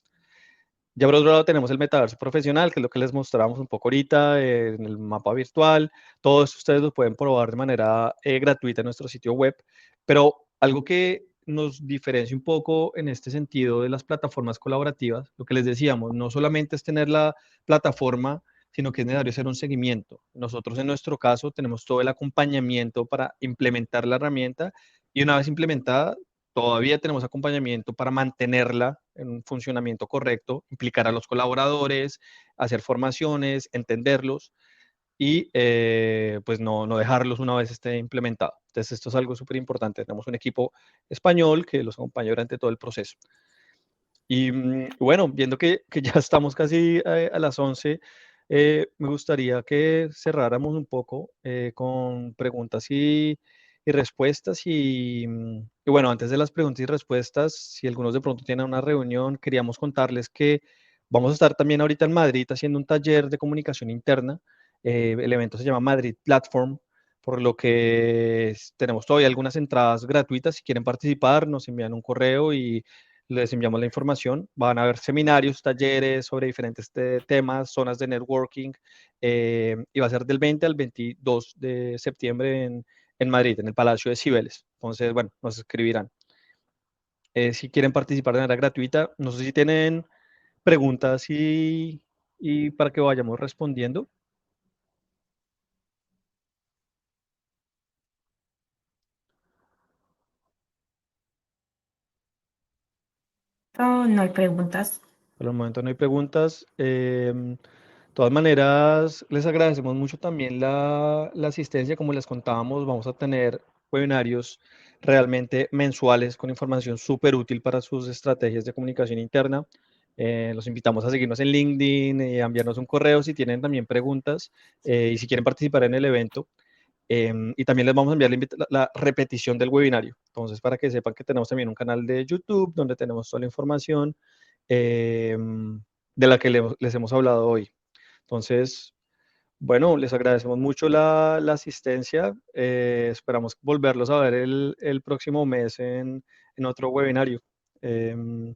Ya por otro lado tenemos el metaverso profesional, que es lo que les mostramos un poco ahorita en el mapa virtual. Todo esto ustedes lo pueden probar de manera gratuita en nuestro sitio web, pero algo que nos diferencia un poco en este sentido de las plataformas colaborativas, lo que les decíamos, no solamente es tener la plataforma, sino que es necesario hacer un seguimiento. Nosotros en nuestro caso tenemos todo el acompañamiento para implementar la herramienta y una vez implementada, todavía tenemos acompañamiento para mantenerla en un funcionamiento correcto, implicar a los colaboradores, hacer formaciones, entenderlos y pues no dejarlos una vez esté implementado. Entonces esto es algo súper importante. Tenemos un equipo español que los acompaña durante todo el proceso. Y bueno, viendo que ya estamos casi a las 11, me gustaría que cerráramos un poco con preguntas y respuestas. Y bueno, antes de las preguntas y respuestas, si algunos de pronto tienen una reunión, queríamos contarles que Vamos a estar también ahorita en Madrid haciendo un taller de comunicación interna. El evento se llama Madrid Platform, por lo que tenemos todavía algunas entradas gratuitas. Si quieren participar, nos envían un correo y les enviamos la información. Van a haber seminarios, talleres sobre diferentes temas, zonas de networking, y va a ser del 20 al 22 de septiembre en Madrid, en el Palacio de Cibeles. Entonces, bueno, nos escribirán. Si quieren participar de manera gratuita, no sé si tienen preguntas y para que vayamos respondiendo. Oh, no hay preguntas. Por el momento no hay preguntas. De todas maneras, les agradecemos mucho también la asistencia. Como les contábamos, vamos a tener webinarios realmente mensuales con información súper útil para sus estrategias de comunicación interna. Los invitamos a seguirnos en LinkedIn y a enviarnos un correo si tienen también preguntas y si quieren participar en el evento. Y también les vamos a enviar la repetición del webinario. Entonces, para que sepan que tenemos también un canal de YouTube donde tenemos toda la información de la que les hemos hablado hoy. Entonces, bueno, les agradecemos mucho la asistencia. Esperamos volverlos a ver el próximo mes en otro webinario. Em,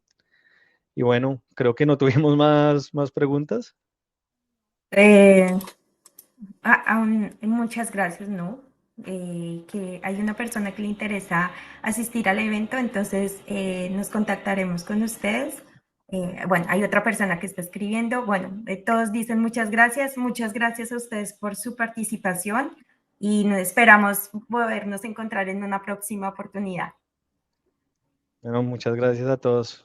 y bueno, creo que no tuvimos más preguntas. Eh, muchas gracias, ¿no? Que hay una persona que le interesa asistir al evento, entonces nos contactaremos con ustedes. Bueno, hay otra persona que está escribiendo. Bueno, todos dicen muchas gracias a ustedes por su participación y nos esperamos podernos encontrar en una próxima oportunidad. Bueno, muchas gracias a todos.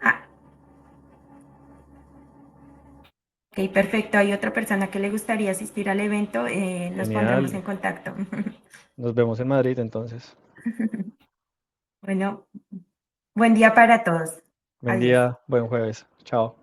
Ah, ok, perfecto. Hay otra persona que le gustaría asistir al evento. Nos pondremos Genial. en contacto. Nos vemos en Madrid entonces. Bueno, buen día para todos. Buen Adiós. día, buen jueves. Chao.